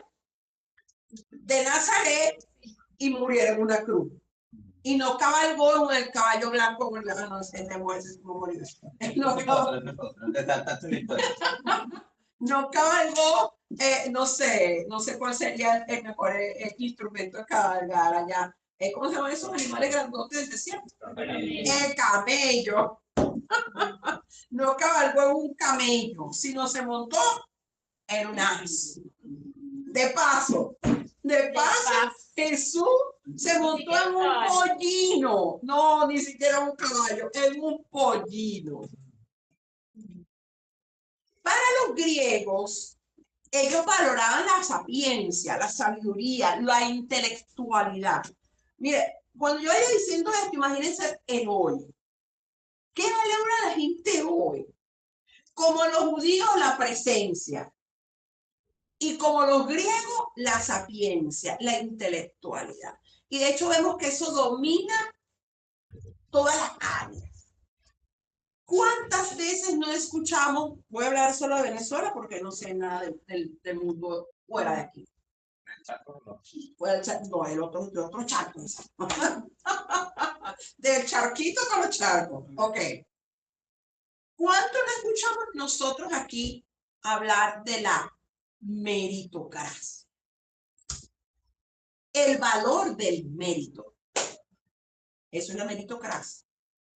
de Nazaret y muriera en una cruz. Y no cabalgó en el caballo blanco, no sé, no cabalgó, no sé cuál sería el mejor instrumento de cabalgar allá. ¿Cómo se llaman esos animales grandotes del desierto? El camello. No cabalgó en un camello, sino se montó en un asno. De paso, Jesús se montó en un pollino. No, ni siquiera un caballo, en un pollino. Para los griegos, ellos valoraban la sapiencia, la sabiduría, la intelectualidad. Mire, cuando yo vaya diciendo esto, imagínense el hoy. ¿Qué valora la gente hoy? Como los judíos, la presencia. Y como los griegos, la sapiencia, la intelectualidad. Y de hecho vemos que eso domina todas las áreas. ¿Cuántas veces no escuchamos? Voy a hablar solo de Venezuela porque no sé nada del mundo fuera de aquí. No, el otro charco. Del charquito con los charcos. Ok. ¿Cuánto no escuchamos nosotros aquí hablar de la meritocracia? El valor del mérito. Eso es la meritocracia.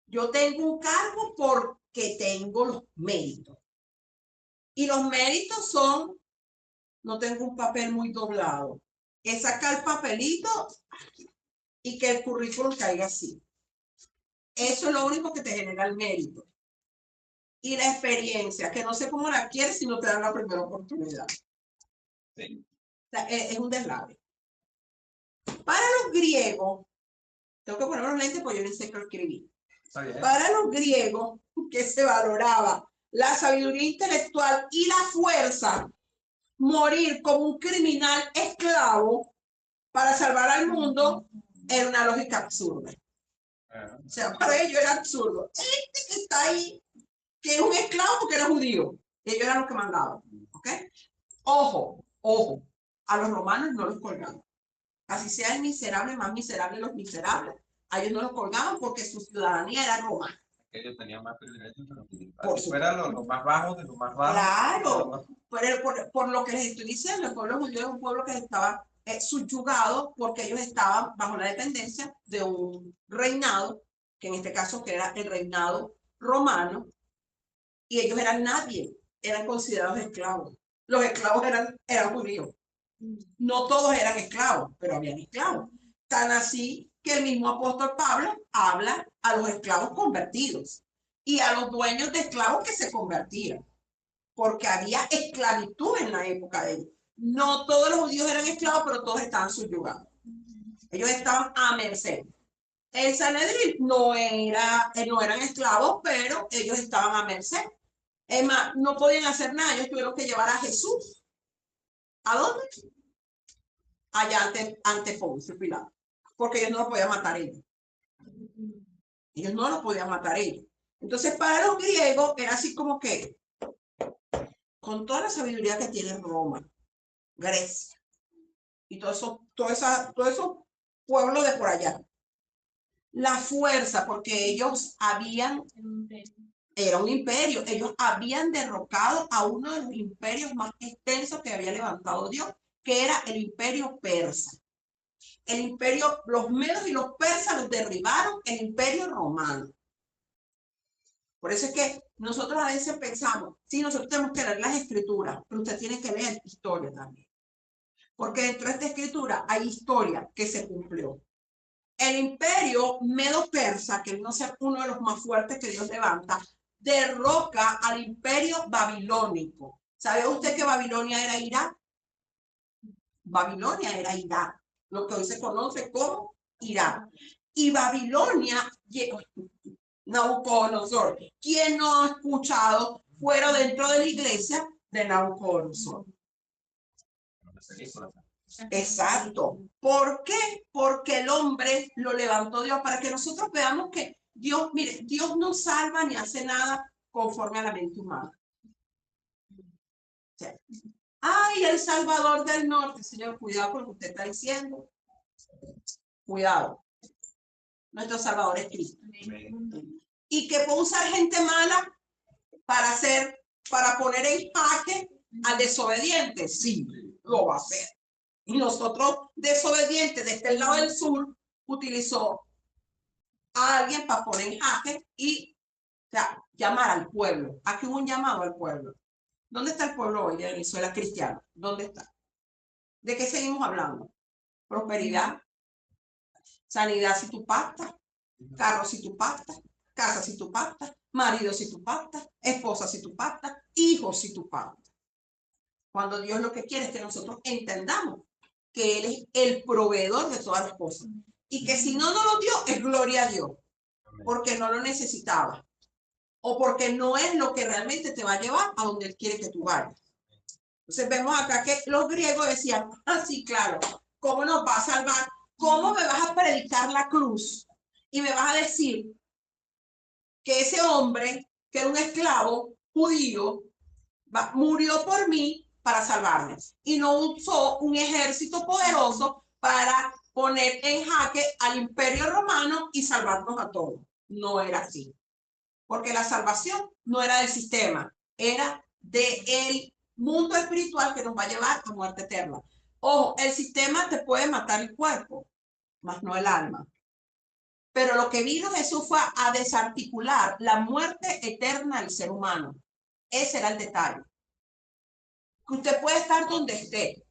Yo tengo un cargo porque tengo los méritos. Y los méritos son, no tengo un papel muy doblado, es sacar el papelito y que el currículum caiga así. Eso es lo único que te genera el mérito. Y la experiencia, que no sé cómo la quieres si no te dan la primera oportunidad. Sí. O sea, es un deslave. Para los griegos, tengo que poner los lentes porque yo no sé qué escribir. Para los griegos, que se valoraba la sabiduría intelectual y la fuerza, morir como un criminal esclavo para salvar al mundo era una lógica absurda. O sea, para ellos era absurdo. Este que está ahí, que es un esclavo porque era judío, ellos eran los que mandaban. ¿Ok? Ojo, a los romanos no los colgaban. Así sea el miserable, más miserable los miserables. A ellos no los colgaban porque su ciudadanía era romana. Ellos tenían más privilegios, pero fueran los más bajos de los más bajos. Claro, por lo que les estoy diciendo, el pueblo judío es un pueblo que estaba subyugado porque ellos estaban bajo la dependencia de un reinado, que en este caso que era el reinado romano, y ellos eran nadie, eran considerados esclavos. Los esclavos eran judíos. No todos eran esclavos, pero habían esclavos. Tan así que el mismo apóstol Pablo habla a los esclavos convertidos y a los dueños de esclavos que se convertían, porque había esclavitud en la época de ellos. no todos los judíos eran esclavos, pero todos estaban subyugados. Ellos estaban a merced. El Sanedrín no eran esclavos, pero ellos estaban a merced. Es más, no podían hacer nada. Ellos tuvieron que llevar a Jesús. ¿A dónde? Allá ante Poncio Pilato. Porque ellos no lo podían matar ellos. Ellos no lo podían matar ellos. Entonces, para los griegos era así como que, con toda la sabiduría que tiene Roma, Grecia, y todo esos pueblos de por allá, la fuerza, porque ellos era un imperio, ellos habían derrocado a uno de los imperios más extensos que había levantado Dios, que era el imperio persa. El imperio, los medos y los persas los derribaron, el imperio romano. Por eso es que nosotros a veces pensamos, sí, nosotros tenemos que leer las escrituras, pero usted tiene que leer historia también. Porque dentro de esta escritura hay historia que se cumplió. El imperio medo-persa, que no sea uno de los más fuertes que Dios levanta, derroca al imperio babilónico. ¿Sabe usted que Babilonia era Irak? Babilonia era Irak, lo que hoy se conoce como Irak. Y Babilonia, Nabucodonosor, ¿quién no ha escuchado fuera dentro de la iglesia de Nabucodonosor? Exacto. ¿Por qué? Porque el hombre lo levantó Dios para que nosotros veamos que Dios, mire, Dios no salva ni hace nada conforme a la mente humana. O sea, ay, el Salvador del Norte, Señor, cuidado con lo que usted está diciendo. Cuidado. Nuestro Salvador es Cristo. Y que puede usar gente mala para poner en jaque al desobediente. Sí, lo va a hacer. Y nosotros, desobedientes de este lado del sur, utilizó a alguien para poner en jaque y, o sea, llamar al pueblo. Aquí hubo un llamado al pueblo. ¿Dónde está el pueblo hoy de Venezuela cristiano? ¿Dónde está? ¿De qué seguimos hablando? Prosperidad, sanidad si tú pactas, carro si tú pactas, casa si tú pactas, marido si tú pactas, esposa si tú pactas, hijos si tú pactas. Cuando Dios lo que quiere es que nosotros entendamos que Él es el proveedor de todas las cosas. Y que si no nos lo dio, es gloria a Dios. Porque no lo necesitaba. O porque no es lo que realmente te va a llevar a donde Él quiere que tú vayas. Entonces vemos acá que los griegos decían, ah, sí, claro, ¿cómo nos va a salvar? ¿Cómo me vas a predicar la cruz? Y me vas a decir que ese hombre, que era un esclavo judío, murió por mí para salvarme. Y no usó un ejército poderoso para poner en jaque al imperio romano y salvarnos a todos. No era así. Porque la salvación no era del sistema, era del mundo espiritual que nos va a llevar a muerte eterna. Ojo, el sistema te puede matar el cuerpo, mas no el alma. Pero lo que vino Jesús fue a desarticular la muerte eterna del ser humano. Ese era el detalle. Que usted puede estar donde esté.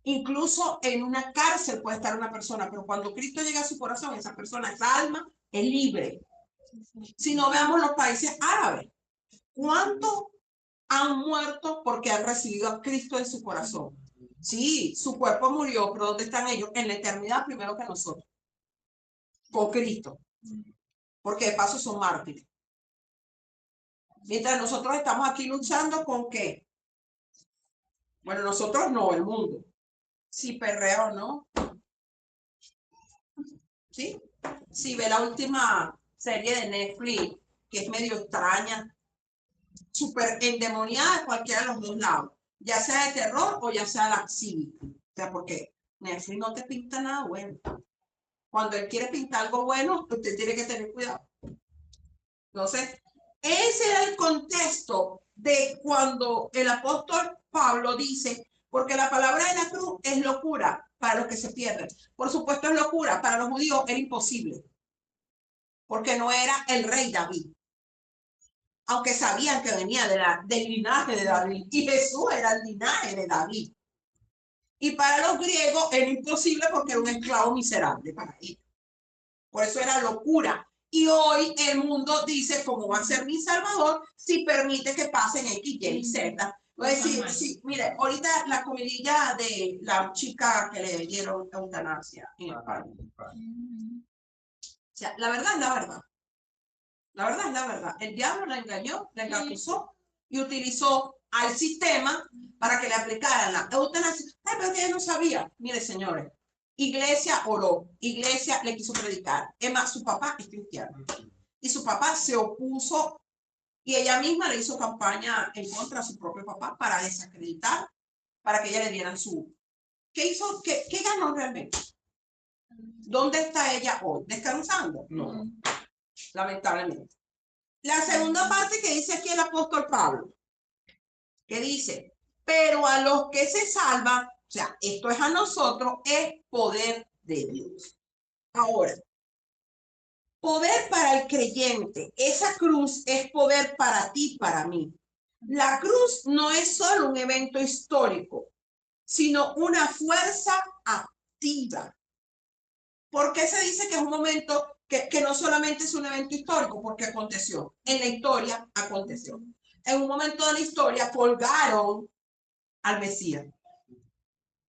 Incluso en una cárcel puede estar una persona, pero cuando Cristo llega a su corazón, esa persona, esa alma, es libre. Si no, veamos los países árabes. ¿Cuántos han muerto porque han recibido a Cristo en su corazón? Sí, su cuerpo murió, pero ¿dónde están ellos? En la eternidad primero que nosotros. Con Cristo. Porque de paso son mártires. Mientras nosotros estamos aquí luchando con ¿qué? Bueno, nosotros no, el mundo. Si perrea o no. ¿Sí? Si ve la última serie de Netflix, que es medio extraña, súper endemoniada de cualquiera de los dos lados, ya sea de terror o ya sea la cívica. O sea, porque Netflix no te pinta nada bueno. Cuando él quiere pintar algo bueno, usted tiene que tener cuidado. Entonces, ese era el contexto de cuando el apóstol Pablo dice, porque la palabra de la cruz es locura para los que se pierden. Por supuesto es locura, para los judíos era imposible, porque no era el rey David. Aunque sabían que venía del linaje de David, y Jesús era el linaje de David. Y para los griegos era imposible porque era un esclavo miserable para ellos. Por eso era locura. Y hoy el mundo dice, ¿cómo va a ser mi Salvador si permite que pasen X, Y y Z? Pues sí, sí, mire, ahorita la comidilla de la chica que le dieron eutanasia en España. O sea, la verdad es la verdad. La verdad es la verdad. El diablo la engañó, la engatusó y utilizó al sistema para que le aplicaran la eutanasia. Ay, pero que ella no sabía. Mire, señores, iglesia oró, iglesia le quiso predicar. Es más, su papá es cristiano. Y su papá se opuso y ella misma le hizo campaña en contra de su propio papá para desacreditar, para que ella le dieran su... ¿Qué hizo? ¿Qué ganó realmente? ¿Dónde está ella hoy? ¿Descansando? No, lamentablemente. La segunda parte que dice aquí el apóstol Pablo, que dice, pero a los que se salvan, o sea, esto es a nosotros, es poder de Dios. Ahora, poder para el creyente, esa cruz es poder para ti, para mí. La cruz no es solo un evento histórico, sino una fuerza activa. ¿Por qué se dice que es un momento que no solamente es un evento histórico? Porque aconteció. En la historia aconteció. En un momento de la historia colgaron al Mesías.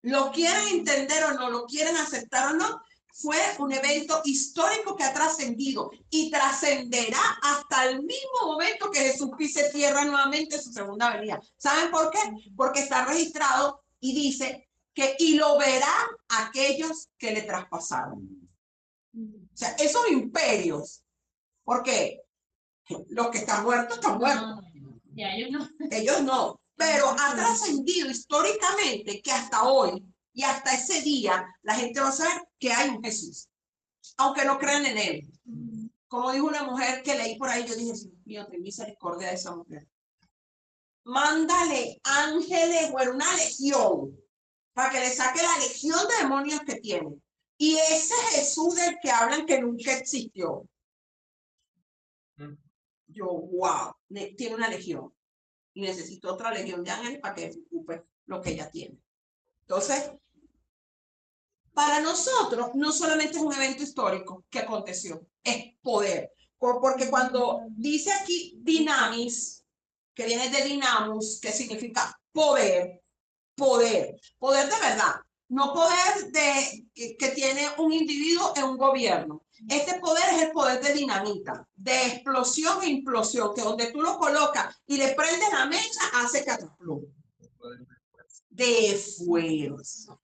Lo quieren entender o no, lo quieren aceptar o no, fue un evento histórico que ha trascendido y trascenderá hasta el mismo momento que Jesús pise tierra nuevamente en su segunda venida. ¿Saben por qué? Porque está registrado y dice que y lo verán aquellos que le traspasaron. O sea, esos imperios, porque los que están muertos, Ya, ellos no. Ellos no, pero ha trascendido históricamente que hasta hoy y hasta ese día la gente va a saber que hay un Jesús, aunque no crean en él. Como dijo una mujer que leí por ahí, yo dije, Dios mío, ten misericordia de esa mujer. Mándale ángeles, bueno, una legión, para que le saque la legión de demonios que tiene. Y ese Jesús del que hablan que nunca existió. Yo, wow, tiene una legión. Y necesito otra legión de ángeles para que ocupe lo que ella tiene. Entonces, para nosotros, no solamente es un evento histórico que aconteció, es poder. Porque cuando dice aquí dinamis, que viene de dinamus, que significa poder, poder de verdad, no poder que tiene un individuo en un gobierno. Este poder es el poder de dinamita, de explosión e implosión, que donde tú lo colocas y le prendes la mecha, hace cataplum. De fuerza.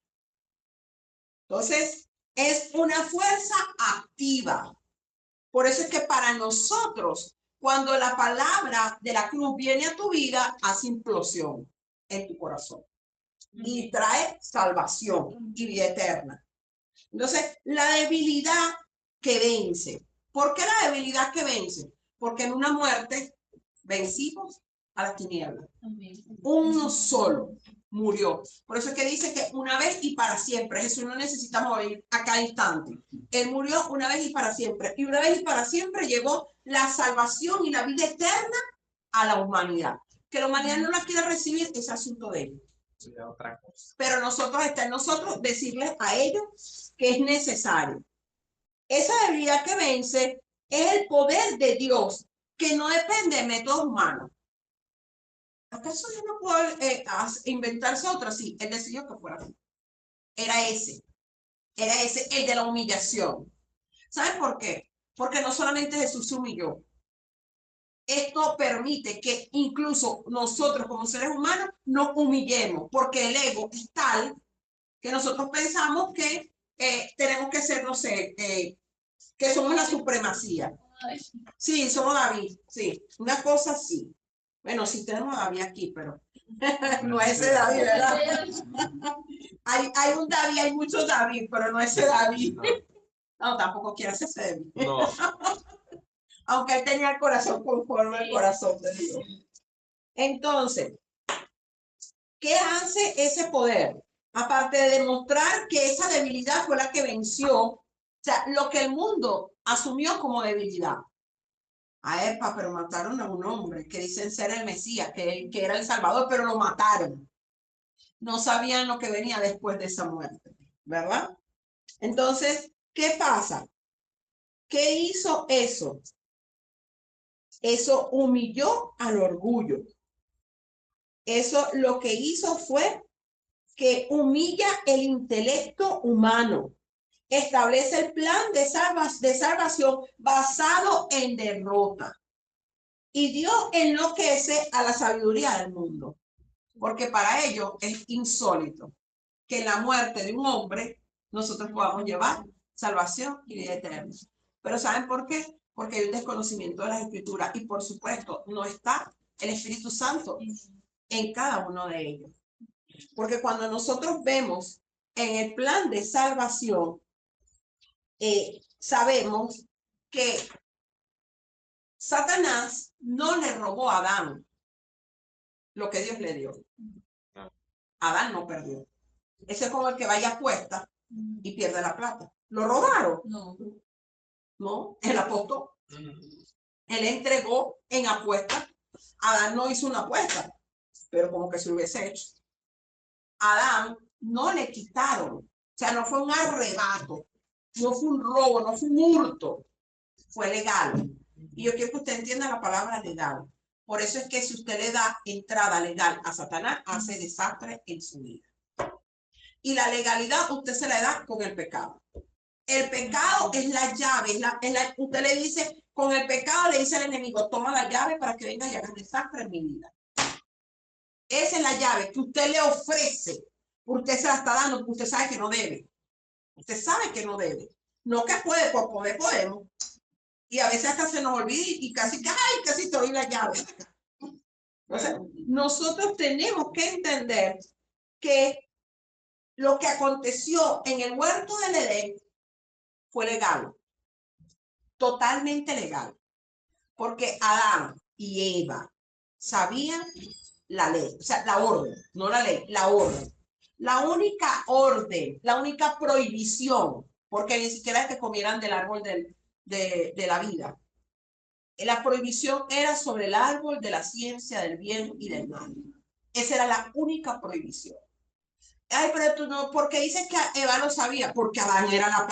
Entonces, es una fuerza activa. Por eso es que para nosotros, cuando la palabra de la cruz viene a tu vida, hace implosión en tu corazón y trae salvación y vida eterna. Entonces, la debilidad que vence. ¿Por qué la debilidad que vence? Porque en una muerte vencimos a la tiniebla. Uno solo murió. Por eso es que dice que una vez y para siempre. Jesús no necesita morir a cada instante. Él murió una vez y para siempre. Y una vez y para siempre llegó la salvación y la vida eterna a la humanidad. Que la humanidad no la quiere recibir, es asunto de ellos. Otra cosa. Pero nosotros está en nosotros decirles a ellos que es necesario. Esa debilidad que vence es el poder de Dios, que no depende de métodos humanos. ¿Acaso yo no puedo inventarse otra? Sí, él decidió que fuera así. Era ese, el de la humillación. ¿Saben por qué? Porque no solamente Jesús se humilló. Esto permite que incluso nosotros como seres humanos nos humillemos, porque el ego es tal que nosotros pensamos que tenemos que ser, no sé, que somos la supremacía. Sí, somos David, sí, una cosa sí. Bueno, sí tenemos a David aquí, pero no es ese David, ¿verdad? Hay un David, hay muchos David, pero no es ese David. No, tampoco quiere ser ese David. No. Aunque él tenía el corazón conforme al corazón de Dios. Entonces, ¿qué hace ese poder? Aparte de demostrar que esa debilidad fue la que venció, o sea, lo que el mundo asumió como debilidad. Epa, pero mataron a un hombre que dicen ser el Mesías, que era el Salvador, pero lo mataron. No sabían lo que venía después de esa muerte, ¿verdad? Entonces, ¿qué pasa? ¿Qué hizo eso? Eso humilló al orgullo. Eso lo que hizo fue que humilla el intelecto humano. Establece el plan de salvación basado en derrota. Y Dios enloquece a la sabiduría del mundo, porque para ellos es insólito que en la muerte de un hombre nosotros podamos llevar salvación y vida eterna. Pero ¿saben por qué? Porque hay un desconocimiento de las Escrituras y por supuesto no está el Espíritu Santo en cada uno de ellos. Porque cuando nosotros vemos en el plan de salvación, sabemos que Satanás no le robó a Adán lo que Dios le dio. Adán no perdió. Ese es como el que vaya a apuesta y pierde la plata. ¿Lo robaron? No. No, él apostó. Él entregó en apuesta. Adán no hizo una apuesta, pero como que se hubiese hecho. Adán no le quitaron. O sea, no fue un arrebato, no fue un robo, no fue un hurto. Fue legal. Y yo quiero que usted entienda la palabra legal. Por eso es que si usted le da entrada legal a Satanás, hace desastre en su vida. Y la legalidad usted se la da con el pecado. El pecado es la llave. Usted le dice, con el pecado le dice al enemigo, toma la llave para que venga y haga desastre en mi vida. Esa es la llave que usted le ofrece. Usted se la está dando porque usted sabe que no debe. Usted sabe que no debe. No que puede, por poder podemos. Y a veces hasta se nos olvida y casi te doy la llave. Entonces, nosotros tenemos que entender que lo que aconteció en el huerto del Edén fue legal, totalmente legal, porque Adán y Eva sabían la ley, o sea, la orden, no la ley, la orden. La única orden, la única prohibición, porque ni siquiera es que comieran del árbol de la vida. La prohibición era sobre el árbol de la ciencia del bien y del mal. Esa era la única prohibición. Ay, pero tú no, ¿por qué dices que Eva lo sabía? Porque Adán era la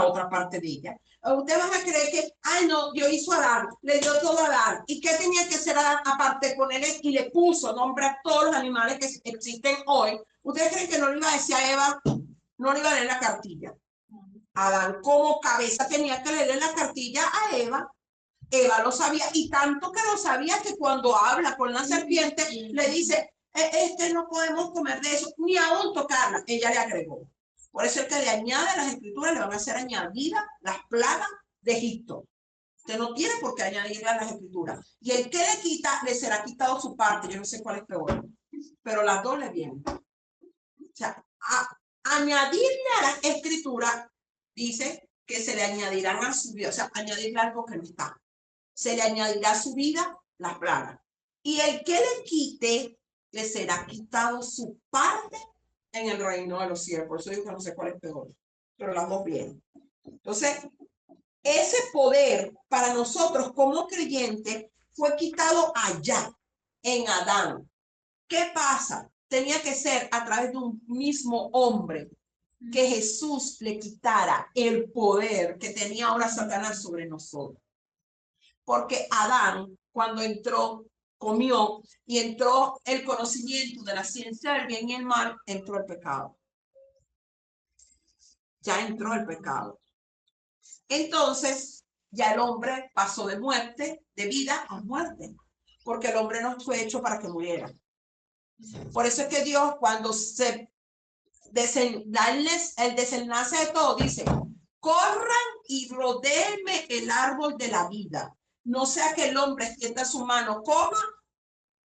otra parte de ella. Ustedes van a creer que, ay no, Dios hizo a Adán, le dio todo a Adán. ¿Y qué tenía que hacer Adán aparte de ponerle y le puso nombre a todos los animales que existen hoy? ¿Ustedes creen que no le iba a decir a Eva, no le iba a leer la cartilla? Adán como cabeza tenía que leerle la cartilla a Eva. Eva lo sabía y tanto que lo sabía que cuando habla con la serpiente le dice, no podemos comer de eso, ni aún tocarla. Ella le agregó. Por eso es que le añade a las escrituras, le van a hacer añadidas las plagas de Egipto. Usted no tiene por qué añadirle a las escrituras. Y el que le quita, le será quitado su parte. Yo no sé cuál es peor, pero las dos le vienen. O sea, añadirle a las escrituras, dice que se le añadirán a su vida, o sea, añadirle algo que no está. Se le añadirá a su vida las plagas. Y el que le quite, le será quitado su parte en el reino de los cielos. Por eso digo que no sé cuál es peor, pero las dos vienen. Entonces, ese poder para nosotros como creyentes fue quitado allá, en Adán. ¿Qué pasa? Tenía que ser a través de un mismo hombre que Jesús le quitara el poder que tenía ahora Satanás sobre nosotros. Porque Adán, cuando entró, comió y entró el conocimiento de la ciencia del bien y el mal, entró el pecado. Ya entró el pecado. Entonces, ya el hombre pasó de muerte, de vida a muerte, porque el hombre no fue hecho para que muriera. Por eso es que Dios, cuando se darles el desenlace de todo, dice, corran y rodéenme el árbol de la vida. No sea que el hombre extienda su mano, coma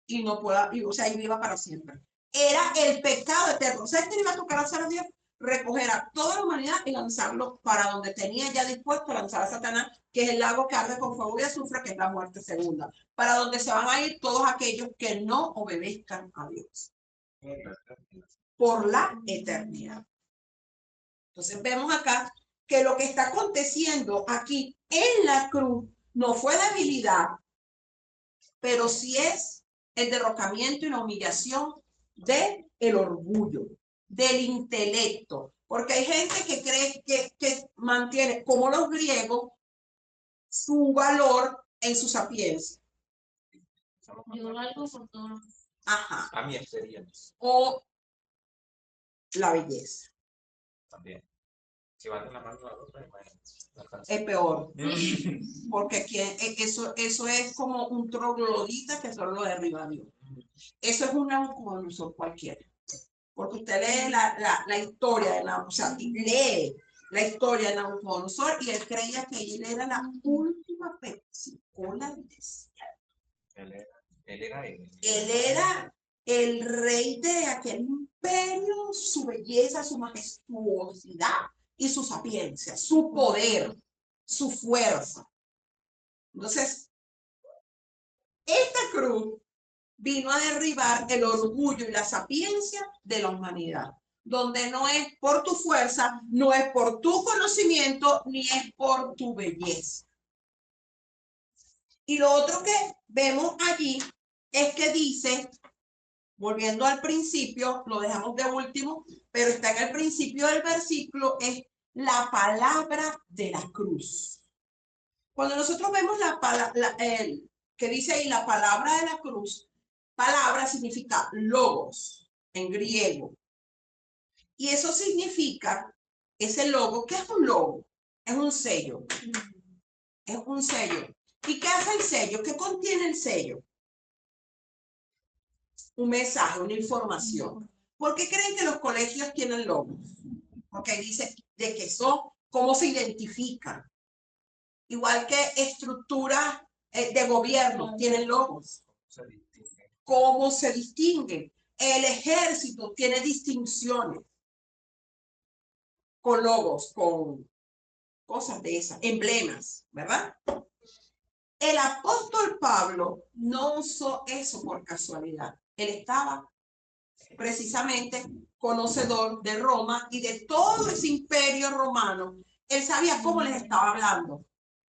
y no pueda, y viva para siempre. Era el pecado eterno. ¿Sabes qué le iba a tocar hacer a Dios? Recoger a toda la humanidad y lanzarlo para donde tenía ya dispuesto a lanzar a Satanás, que es el lago que arde con fuego y azufre, que es la muerte segunda. Para donde se van a ir todos aquellos que no obedezcan a Dios. Por la eternidad. Entonces vemos acá que lo que está aconteciendo aquí en la cruz no fue debilidad, pero sí es el derrocamiento y la humillación del orgullo, del intelecto. Porque hay gente que cree que mantiene, como los griegos, su valor en su sapiencia. Yo valgo por todo. Ajá. A mi experiencia o la belleza. también. Si van de la mano la otra, imagínate. Es peor. Porque eso es como un troglodita que solo lo derriba Dios. Eso es un Nabucodonosor cualquiera. Porque usted lee la historia de Nabucodonosor, o sea, lee la historia de Nabucodonosor y él creía que él era la última Pepsi-Cola del desierto. Él era el rey de aquel imperio, su belleza, su majestuosidad y su sapiencia, su poder, su fuerza. Entonces, esta cruz vino a derribar el orgullo y la sapiencia de la humanidad, donde no es por tu fuerza, no es por tu conocimiento, ni es por tu belleza. Y lo otro que vemos allí es que dice, volviendo al principio, lo dejamos de último, pero está en el principio del versículo, es la palabra de la cruz. Cuando nosotros vemos que dice ahí la palabra de la cruz, palabra significa logos en griego. Y eso significa, ese logo, ¿qué es un logo? Es un sello. Es un sello. ¿Y qué hace el sello? ¿Qué contiene el sello? Un mensaje, una información. ¿Por qué creen que los colegios tienen logos? Porque dice de qué son, cómo se identifican. Igual que estructuras de gobierno tienen logos. ¿Cómo se distinguen? El ejército tiene distinciones con logos, con cosas de esas, emblemas, ¿verdad? El apóstol Pablo no usó eso por casualidad. Él estaba precisamente conocedor de Roma y de todo ese imperio romano. Él sabía cómo les estaba hablando.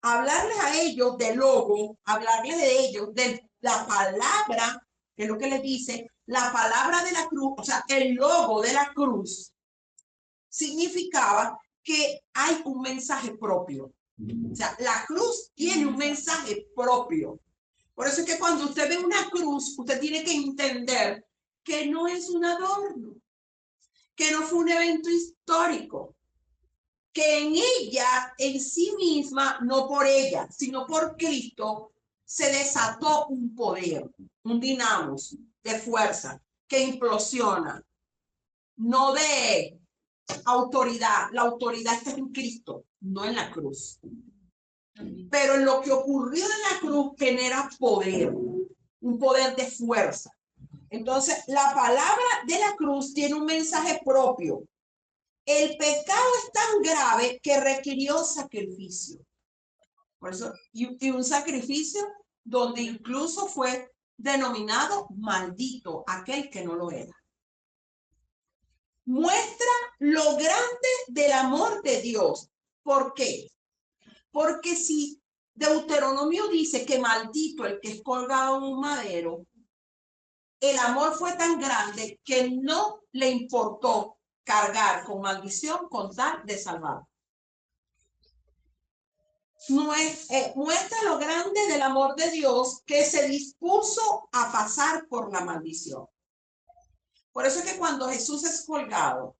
Hablarles a ellos del logo, hablarles de ellos, de la palabra, que es lo que les dice, la palabra de la cruz, o sea, el logo de la cruz, significaba que hay un mensaje propio. O sea, la cruz tiene un mensaje propio. Por eso es que cuando usted ve una cruz, usted tiene que entender que no es un adorno, que no fue un evento histórico, que en ella, en sí misma, no por ella, sino por Cristo, se desató un poder, un dinamos de fuerza que implosiona, no de autoridad. La autoridad está en Cristo, no en la cruz. Pero en lo que ocurrió en la cruz genera poder, un poder de fuerza. Entonces, la palabra de la cruz tiene un mensaje propio. El pecado es tan grave que requirió sacrificio. Por eso, y un sacrificio donde incluso fue denominado maldito aquel que no lo era. Muestra lo grande del amor de Dios. ¿Por qué? Porque si Deuteronomio dice que maldito el que es colgado en un madero, el amor fue tan grande que no le importó cargar con maldición con tal de salvar. Muestra lo grande del amor de Dios que se dispuso a pasar por la maldición. Por eso es que cuando Jesús es colgado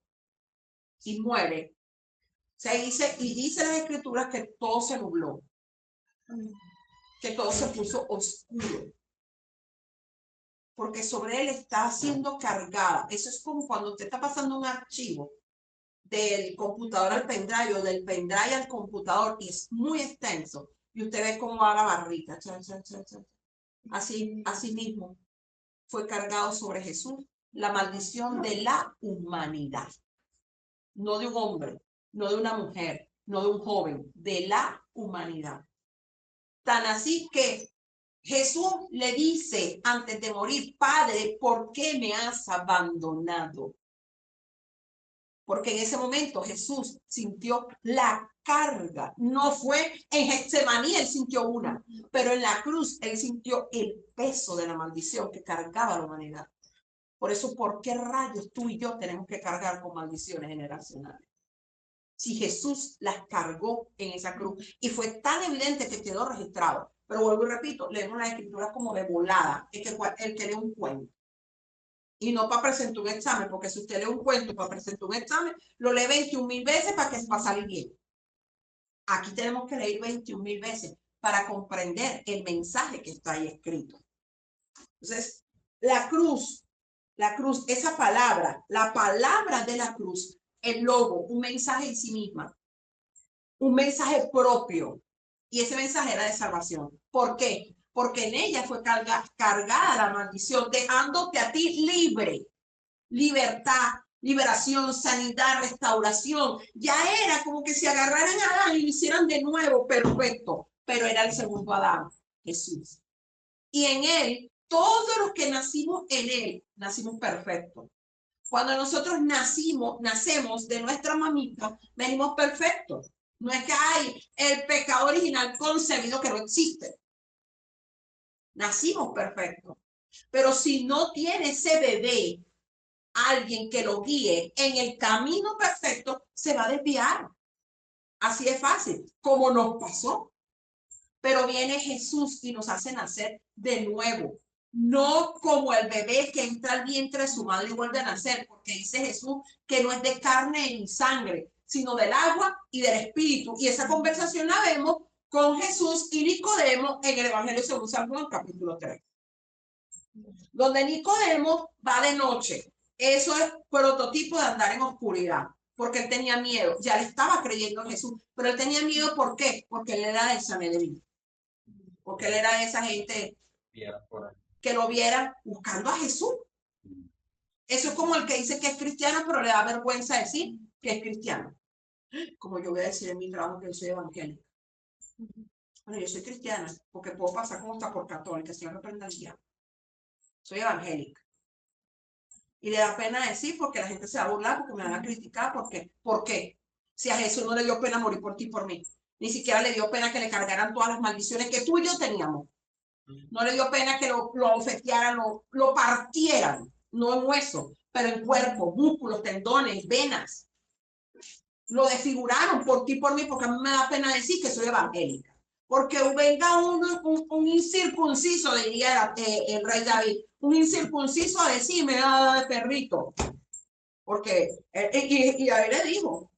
y muere, dice las escrituras que todo se nubló, que todo se puso oscuro, porque sobre él está siendo cargada. Eso es como cuando usted está pasando un archivo del computador al pendrive o del pendrive al computador y es muy extenso y usted ve cómo va la barrita. Así mismo fue cargado sobre Jesús la maldición de la humanidad, no de un hombre, no de una mujer, no de un joven, de la humanidad. Tan así que Jesús le dice antes de morir, Padre, ¿por qué me has abandonado? Porque en ese momento Jesús sintió la carga. No fue en Getsemaní, él sintió una, pero en la cruz él sintió el peso de la maldición que cargaba la humanidad. Por eso, ¿por qué rayos tú y yo tenemos que cargar con maldiciones generacionales? Si Jesús las cargó en esa cruz y fue tan evidente que quedó registrado. Pero vuelvo y repito, leemos las escrituras como de volada, el que lee un cuento. Y no para presentar un examen, porque si usted lee un cuento para presentar un examen, lo lee 21.000 veces para que va a salir bien. Aquí tenemos que leer 21.000 veces para comprender el mensaje que está ahí escrito. Entonces, la cruz, esa palabra, la palabra de la cruz, el logo, un mensaje en sí misma, un mensaje propio. Y ese mensaje era de salvación. ¿Por qué? Porque en ella fue cargada la maldición, dejándote a ti libre. Libertad, liberación, sanidad, restauración. Ya era como que se agarraran a Adán y lo hicieran de nuevo perfecto. Pero era el segundo Adán, Jesús. Y en él, todos los que nacimos en él, nacimos perfectos. Cuando nosotros nacemos de nuestra mamita, venimos perfectos. No es que hay el pecado original concebido que no existe. Nacimos perfectos. Pero si no tiene ese bebé, alguien que lo guíe en el camino perfecto, se va a desviar. Así es fácil, como nos pasó. Pero viene Jesús y nos hace nacer de nuevo. No como el bebé que entra al vientre de su madre y vuelve a nacer, porque dice Jesús que no es de carne ni sangre, sino del agua y del espíritu. Y esa conversación la vemos con Jesús y Nicodemo en el Evangelio según San Juan, capítulo 3. Donde Nicodemo va de noche. Eso es prototipo de andar en oscuridad, porque él tenía miedo. Ya le estaba creyendo en Jesús, pero él tenía miedo, ¿por qué? Porque él era de Sanedrín. Porque él era de esa gente que lo viera buscando a Jesús. Eso es como el que dice que es cristiano, pero le da vergüenza decir que es cristiano. Como yo voy a decir en mi trabajo que yo soy evangélica. Bueno, yo soy cristiana, porque puedo pasar como hasta por católica, si no reprenda el diablo. Soy evangélica. Y le da pena decir porque la gente se va a burlar, porque me van a criticar, porque, ¿por qué? Si a Jesús no le dio pena morir por ti y por mí. Ni siquiera le dio pena que le cargaran todas las maldiciones que tú y yo teníamos. No le dio pena que lo ofetearan, lo partieran, no en hueso, pero en cuerpo, músculos, tendones, venas. Lo desfiguraron por ti y por mí, porque a mí me da pena decir que soy evangélica. Porque venga un incircunciso, diría el rey David, un incircunciso a decirme nada de perrito. Porque, y a él le dijo,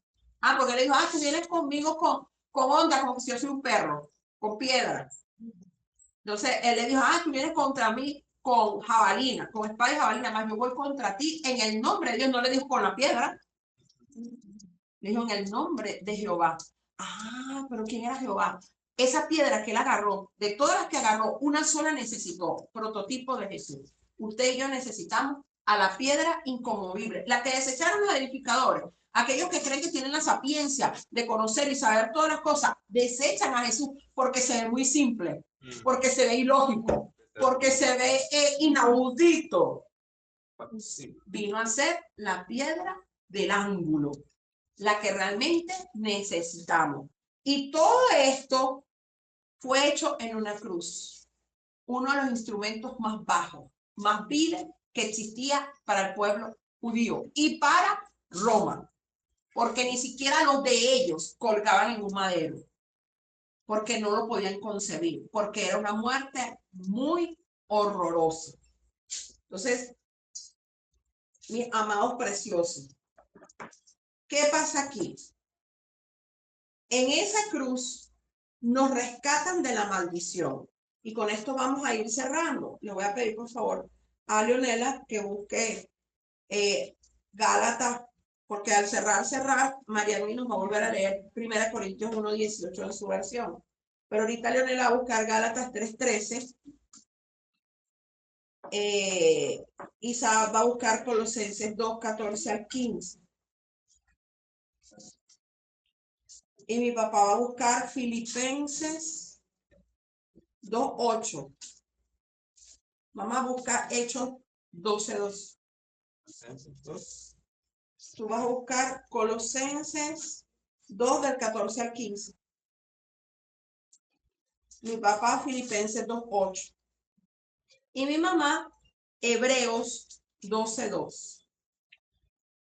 porque le dijo, tú vienes conmigo con onda, como si yo soy un perro, con piedra. Entonces, él le dijo, tú vienes contra mí con jabalina, con espada y jabalina, más yo voy contra ti en el nombre de Dios. No le dijo con la piedra, le dijo en el nombre de Jehová. Pero ¿quién era Jehová? Esa piedra que él agarró, de todas las que agarró, una sola necesitó, prototipo de Jesús. Usted y yo necesitamos a la piedra inconmovible, la que desecharon los edificadores. Aquellos que creen que tienen la sapiencia de conocer y saber todas las cosas, desechan a Jesús porque se ve muy simple, porque se ve ilógico, porque se ve inaudito. Vino a ser la piedra del ángulo, la que realmente necesitamos. Y todo esto fue hecho en una cruz, uno de los instrumentos más bajos, más viles que existía para el pueblo judío y para Roma, porque ni siquiera los de ellos colgaban en un madero, porque no lo podían concebir, porque era una muerte muy horrorosa. Entonces, mis amados preciosos, ¿qué pasa aquí? En esa cruz nos rescatan de la maldición. Y con esto vamos a ir cerrando. Le voy a pedir, por favor, a Leonela que busque Gálatas, porque al cerrar, María Luis nos va a volver a leer 1 Corintios 1:18 en su versión. Pero ahorita Leonela va a buscar Gálatas 3:13. Isa va a buscar Colosenses 2:14 al 15. Y mi papá va a buscar Filipenses 2:8. Mamá busca Hechos 12:2. Tú vas a buscar Colosenses 2 del 14 al 15. Mi papá Filipenses 2:8. Y mi mamá Hebreos 12:2.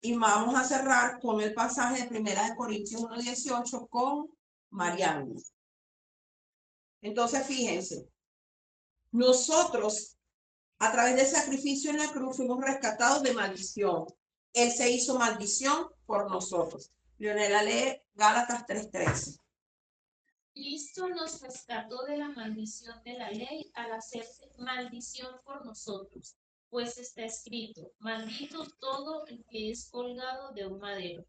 Y vamos a cerrar con el pasaje de 1 Corintios 1:18 con Mariano. Entonces, fíjense, nosotros A través del sacrificio en la cruz fuimos rescatados de maldición. Él se hizo maldición por nosotros. Leonela lee Gálatas 3:13. Cristo nos rescató de la maldición de la ley al hacerse maldición por nosotros, pues está escrito, maldito todo el que es colgado de un madero.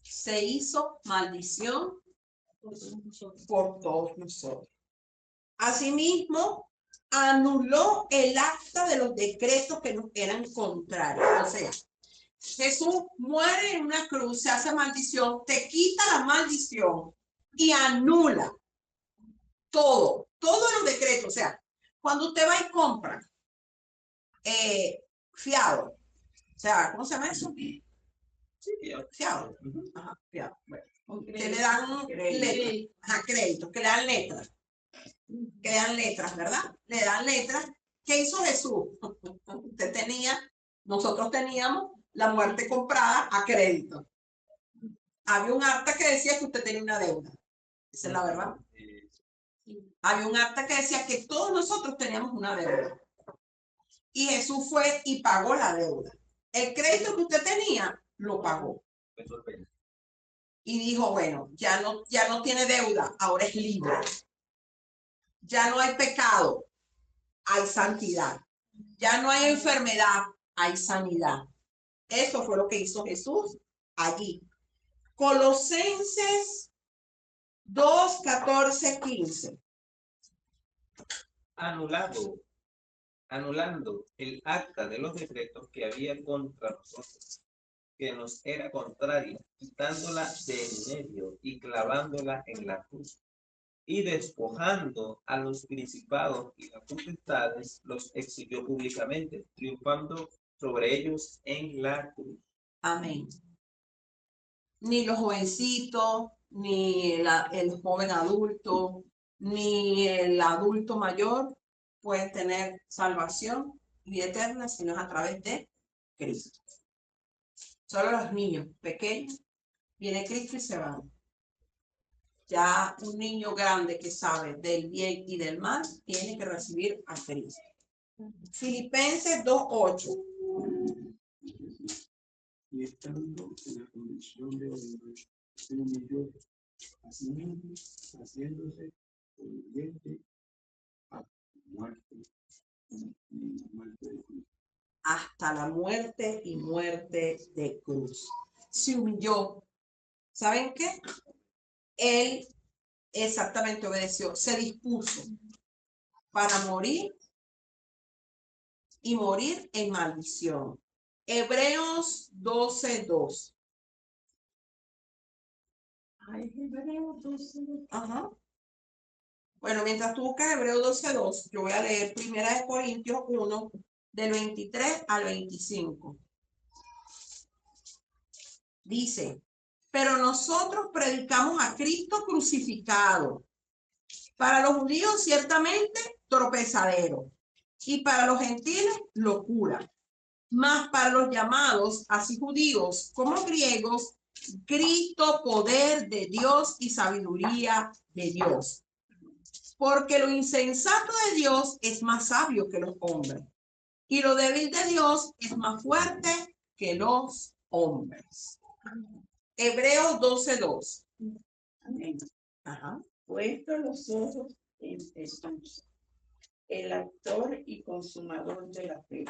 Se hizo maldición por todos nosotros. Asimismo, anuló el acta de los decretos que nos eran contrarios. O sea, Jesús muere en una cruz, se hace maldición, te quita la maldición y anula todos los decretos. O sea, cuando usted va y compra fiado, o sea, ¿cómo se llama eso? Fiado. Ajá, fiado. Bueno, que le dan crédito, que le dan letras. Que le dan letras, ¿verdad? Le dan letras. ¿Qué hizo Jesús? Nosotros teníamos la muerte comprada a crédito. Había un acta que decía que usted tenía una deuda. Esa es la verdad. Había un acta que decía que todos nosotros teníamos una deuda. Y Jesús fue y pagó la deuda. El crédito que usted tenía, lo pagó. Y dijo, bueno, ya no tiene deuda, ahora es libre. Ya no hay pecado, hay santidad. Ya no hay enfermedad, hay sanidad. Eso fue lo que hizo Jesús allí. Colosenses 2, 14, 15. Anulando el acta de los decretos que había contra nosotros, que nos era contraria, quitándola de en medio y clavándola en la cruz. Y despojando a los principados y las potestades, los exhibió públicamente, triunfando sobre ellos en la cruz. Amén. Ni los jovencitos, ni el joven adulto, ni el adulto mayor pueden tener salvación y vida eterna si no es a través de Cristo. Solo los niños pequeños, viene Cristo y se van. Ya un niño grande que sabe del bien y del mal tiene que recibir a Cristo. Filipenses 2:8. Y estando en la condición de hombre, se humilló a sí mismo, haciéndose obediente a muerte de cruz. Hasta la muerte y muerte de cruz. Se humilló. ¿Saben qué? Él exactamente obedeció, se dispuso para morir y morir en maldición. Hebreos 12:2. Hebreos 12. Ajá. Bueno, mientras tú buscas Hebreos 12:2, yo voy a leer 1 Corintios 1, del 23 al 25. Dice, pero nosotros predicamos a Cristo crucificado. Para los judíos, ciertamente, tropezadero. Y para los gentiles, locura. Mas para los llamados, así judíos como griegos, Cristo, poder de Dios y sabiduría de Dios. Porque lo insensato de Dios es más sabio que los hombres. Y lo débil de Dios es más fuerte que los hombres. Hebreos 12:2. Amén. Ajá. Puesto los ojos en Jesús, el autor y consumador de la fe,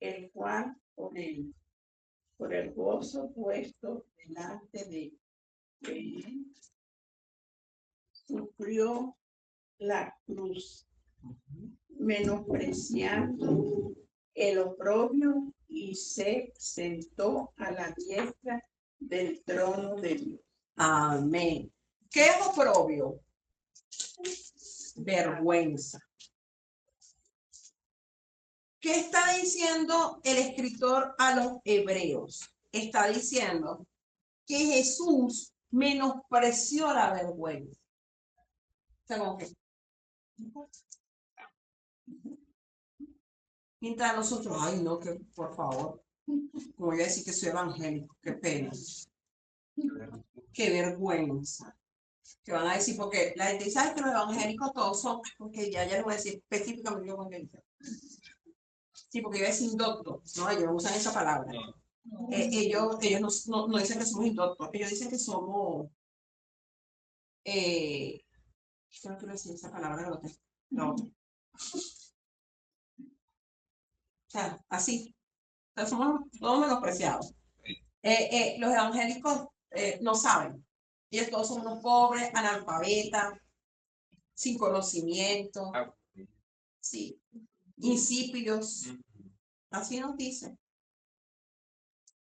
el cual por el gozo puesto delante de él, sufrió la cruz, menospreciando el oprobio, y se sentó a la diestra del trono de Dios. Amén. ¿Qué es oprobio? Vergüenza. ¿Qué está diciendo el escritor a los hebreos? Está diciendo que Jesús menospreció la vergüenza. ¿Cómo que? Mientras nosotros, ay no, que por favor, como voy a decir que soy evangélico, qué pena, qué vergüenza. Que van a decir, porque la gente sabe que los evangélicos todos son, porque ya les voy a decir específicamente evangélicos. Sí, porque iba a decir indocto. No, ellos no usan esa palabra. Ellos no dicen que somos indoctos. Ellos dicen que somos... yo no quiero decir esa palabra, no. O sea, así. O sea, somos todos menospreciados. Los evangélicos no saben. Ellos todos son unos pobres, analfabetas, sin conocimiento, sí, insípidos. Así nos dicen.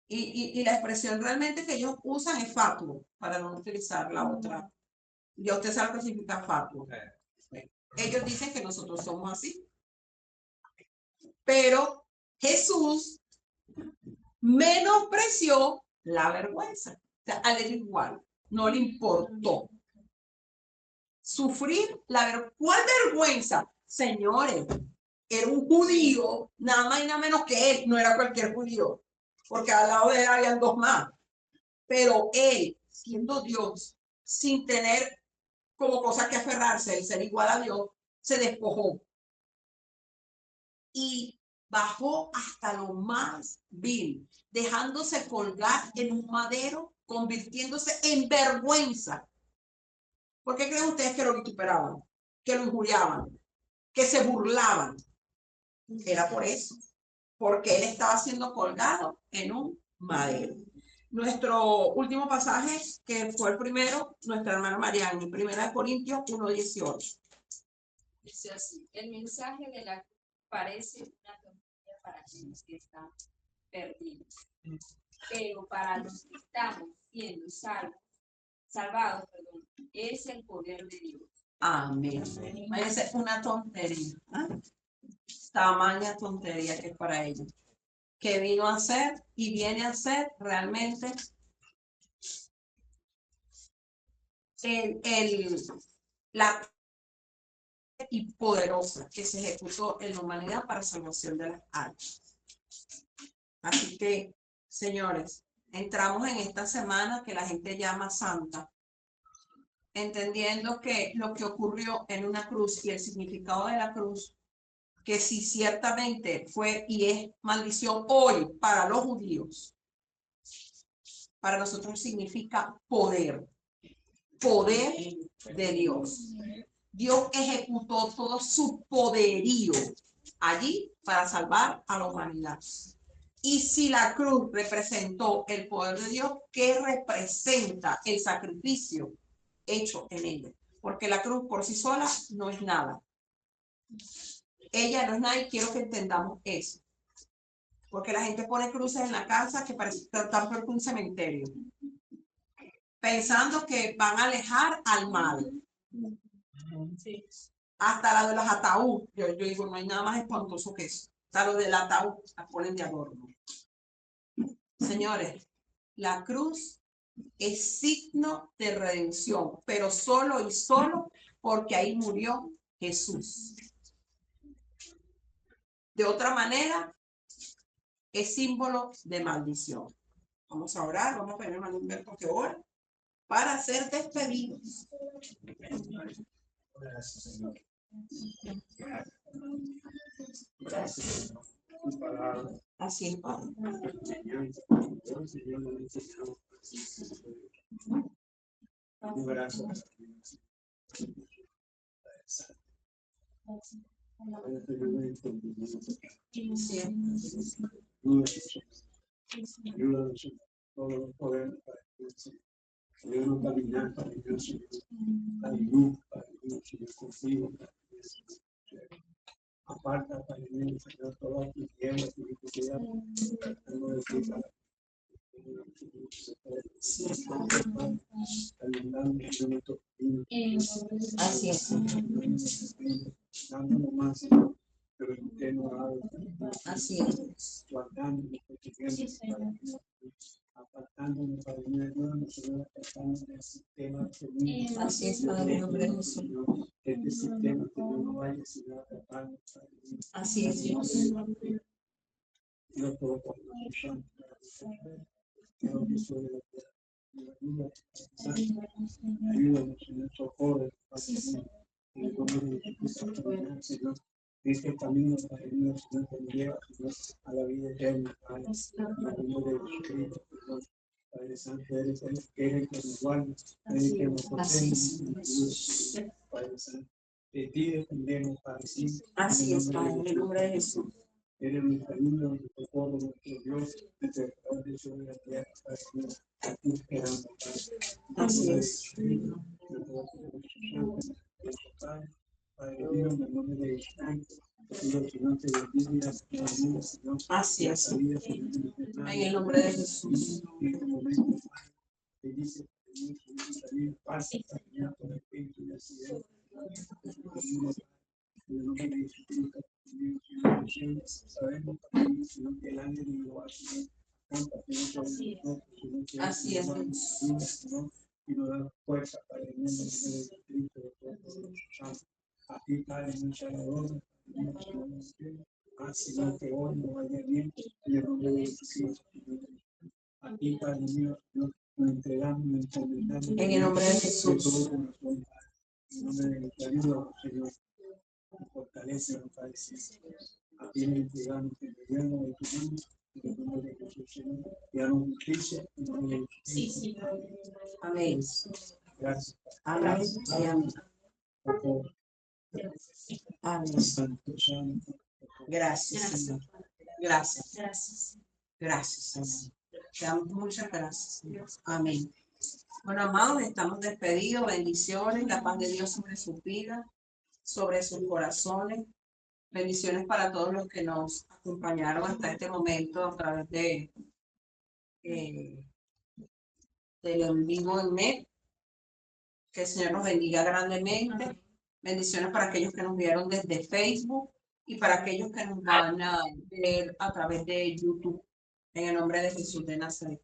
Y la expresión realmente que ellos usan es fatuo, para no utilizar la otra. Ya usted sabe lo que significa fatuo. Ellos dicen que nosotros somos así. Pero Jesús menospreció la vergüenza. O sea, a él igual, no le importó. Sufrir ¿cuál vergüenza? Señores, era un judío, nada más y nada menos que él, no era cualquier judío, porque al lado de él habían dos más. Pero él, siendo Dios, sin tener como cosa que aferrarse, el ser igual a Dios, se despojó y bajó hasta lo más vil, dejándose colgar en un madero, convirtiéndose en vergüenza. ¿Por qué creen ustedes que lo vituperaban, que lo injuriaban, que se burlaban? Era por eso, porque él estaba siendo colgado en un madero. Nuestro último pasaje, que fue el primero, nuestra hermana Mariana, en 1 Corintios 1:18. Dice así: el mensaje de la cruz parece una tontería para quienes que están perdidos, pero para los que estamos siendo salvados, es el poder de Dios. Amén. Parece una tontería. Tamaña tontería que es para ellos. Que vino a hacer y viene a ser realmente la y poderosa que se ejecutó en la humanidad para salvación de las almas. Así que, señores, entramos en esta semana que la gente llama santa, entendiendo que lo que ocurrió en una cruz y el significado de la cruz, que si ciertamente fue y es maldición hoy para los judíos, para nosotros significa poder de Dios. Dios ejecutó todo su poderío allí para salvar a la humanidad. Y si la cruz representó el poder de Dios, ¿qué representa el sacrificio hecho en ella? Porque la cruz por sí sola no es nada. Ella no es nada y quiero que entendamos eso. Porque la gente pone cruces en la casa que parece tan peor que un cementerio, pensando que van a alejar al mal. Sí. Hasta la de los ataúd, yo digo, no hay nada más espantoso que eso. Hasta lo del ataúd la ponen de adorno. Señores, la cruz es signo de redención, pero solo y solo porque ahí murió Jesús. De otra manera, es símbolo de maldición. Vamos a orar, vamos a pedir a hermano Humberto que ore para ser despedidos. Gracias, Señor. Gracias, Señor. Tu palabra. Así es, Padre. Señor, nos enseñamos. Gracias. Ayúdanos todos los poderes para que ayúdanos a caminar para que Dios la luz, para que Dios Señor consigo, para que Dios aparta para que Dios Señor toda tu tierra, tu iniquidad, no decida. Así es. Dándonos más, pero que no haga. Así es. Guardándonos, protegiéndonos, apartándonos para que ayúdanos a apartarnos del sistema. Así es, Padre, en nombre de Jesús. Que este sistema que no vaya a atraparnos. Así es, Dios. Yo puedo escuchar. Creo que soy de la ayuda. Ayúdanos en el socorro. En el nombre de Jesús, Señor. Este camino, Padre mío, Señor, que me lleva, Señor, a la vida eterna, Padre. En el nombre de Jesucristo, Señor. Padre Santo, eres el que nos guarda, eres el que nos protege, Padre Santo. De ti dependemos, Padre, sí. Así es, Padre, en el nombre de Jesús. Eres nuestra ayuda, nuestro socorro, nuestro Dios, nuestro Padre sobre la tierra, Padre mío. Aquí esperamos, Padre. Así es. Padre mío, en el nombre de Jesucristo, pido que no te bendiga, Señor. Así es. En el nombre de Jesús. Te dice, salir paz, Señor, con el espíritu y así es. En el nombre de Jesucristo, sabemos que el ángel de Jehová, Señor, campa, Señor, Así es. y nos da fuerza para el nombre de Cristo. Aquí, Padre, mucha honra, Señor, que hoy nos vaya bien, en el nombre de Jesucristo. Aquí, Padre mío, nos entregamos, nos encomendamos. En el nombre de Jesús. En el nombre de nuestra ayuda, Señor. Fortalece, Padre, a ti me entregamos el gobierno de tu mundo, en el nombre de Jesús, Señor, y a la justicia, en el nombre de Jesús. Sí. Amén. Gracias. Amén. Y amén. Amén. Santo, santo. Gracias, Señor. Gracias. Gracias. Gracias, Señor. Te damos muchas gracias, Señor. Amén. Bueno, amados, estamos despedidos. Bendiciones. La paz de Dios sobre su vida, sobre sus corazones. Bendiciones para todos los que nos acompañaron hasta este momento a través de del en vivo en MED. Que el Señor nos bendiga grandemente. Bendiciones para aquellos que nos vieron desde Facebook y para aquellos que nos van a ver a través de YouTube. En el nombre de Jesús de Nazaret.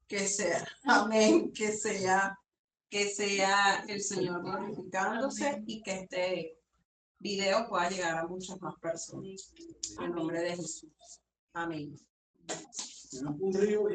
Que sea, amén, que sea el Señor glorificándose y que este video pueda llegar a muchas más personas. En el nombre de Jesús. Amén. Un río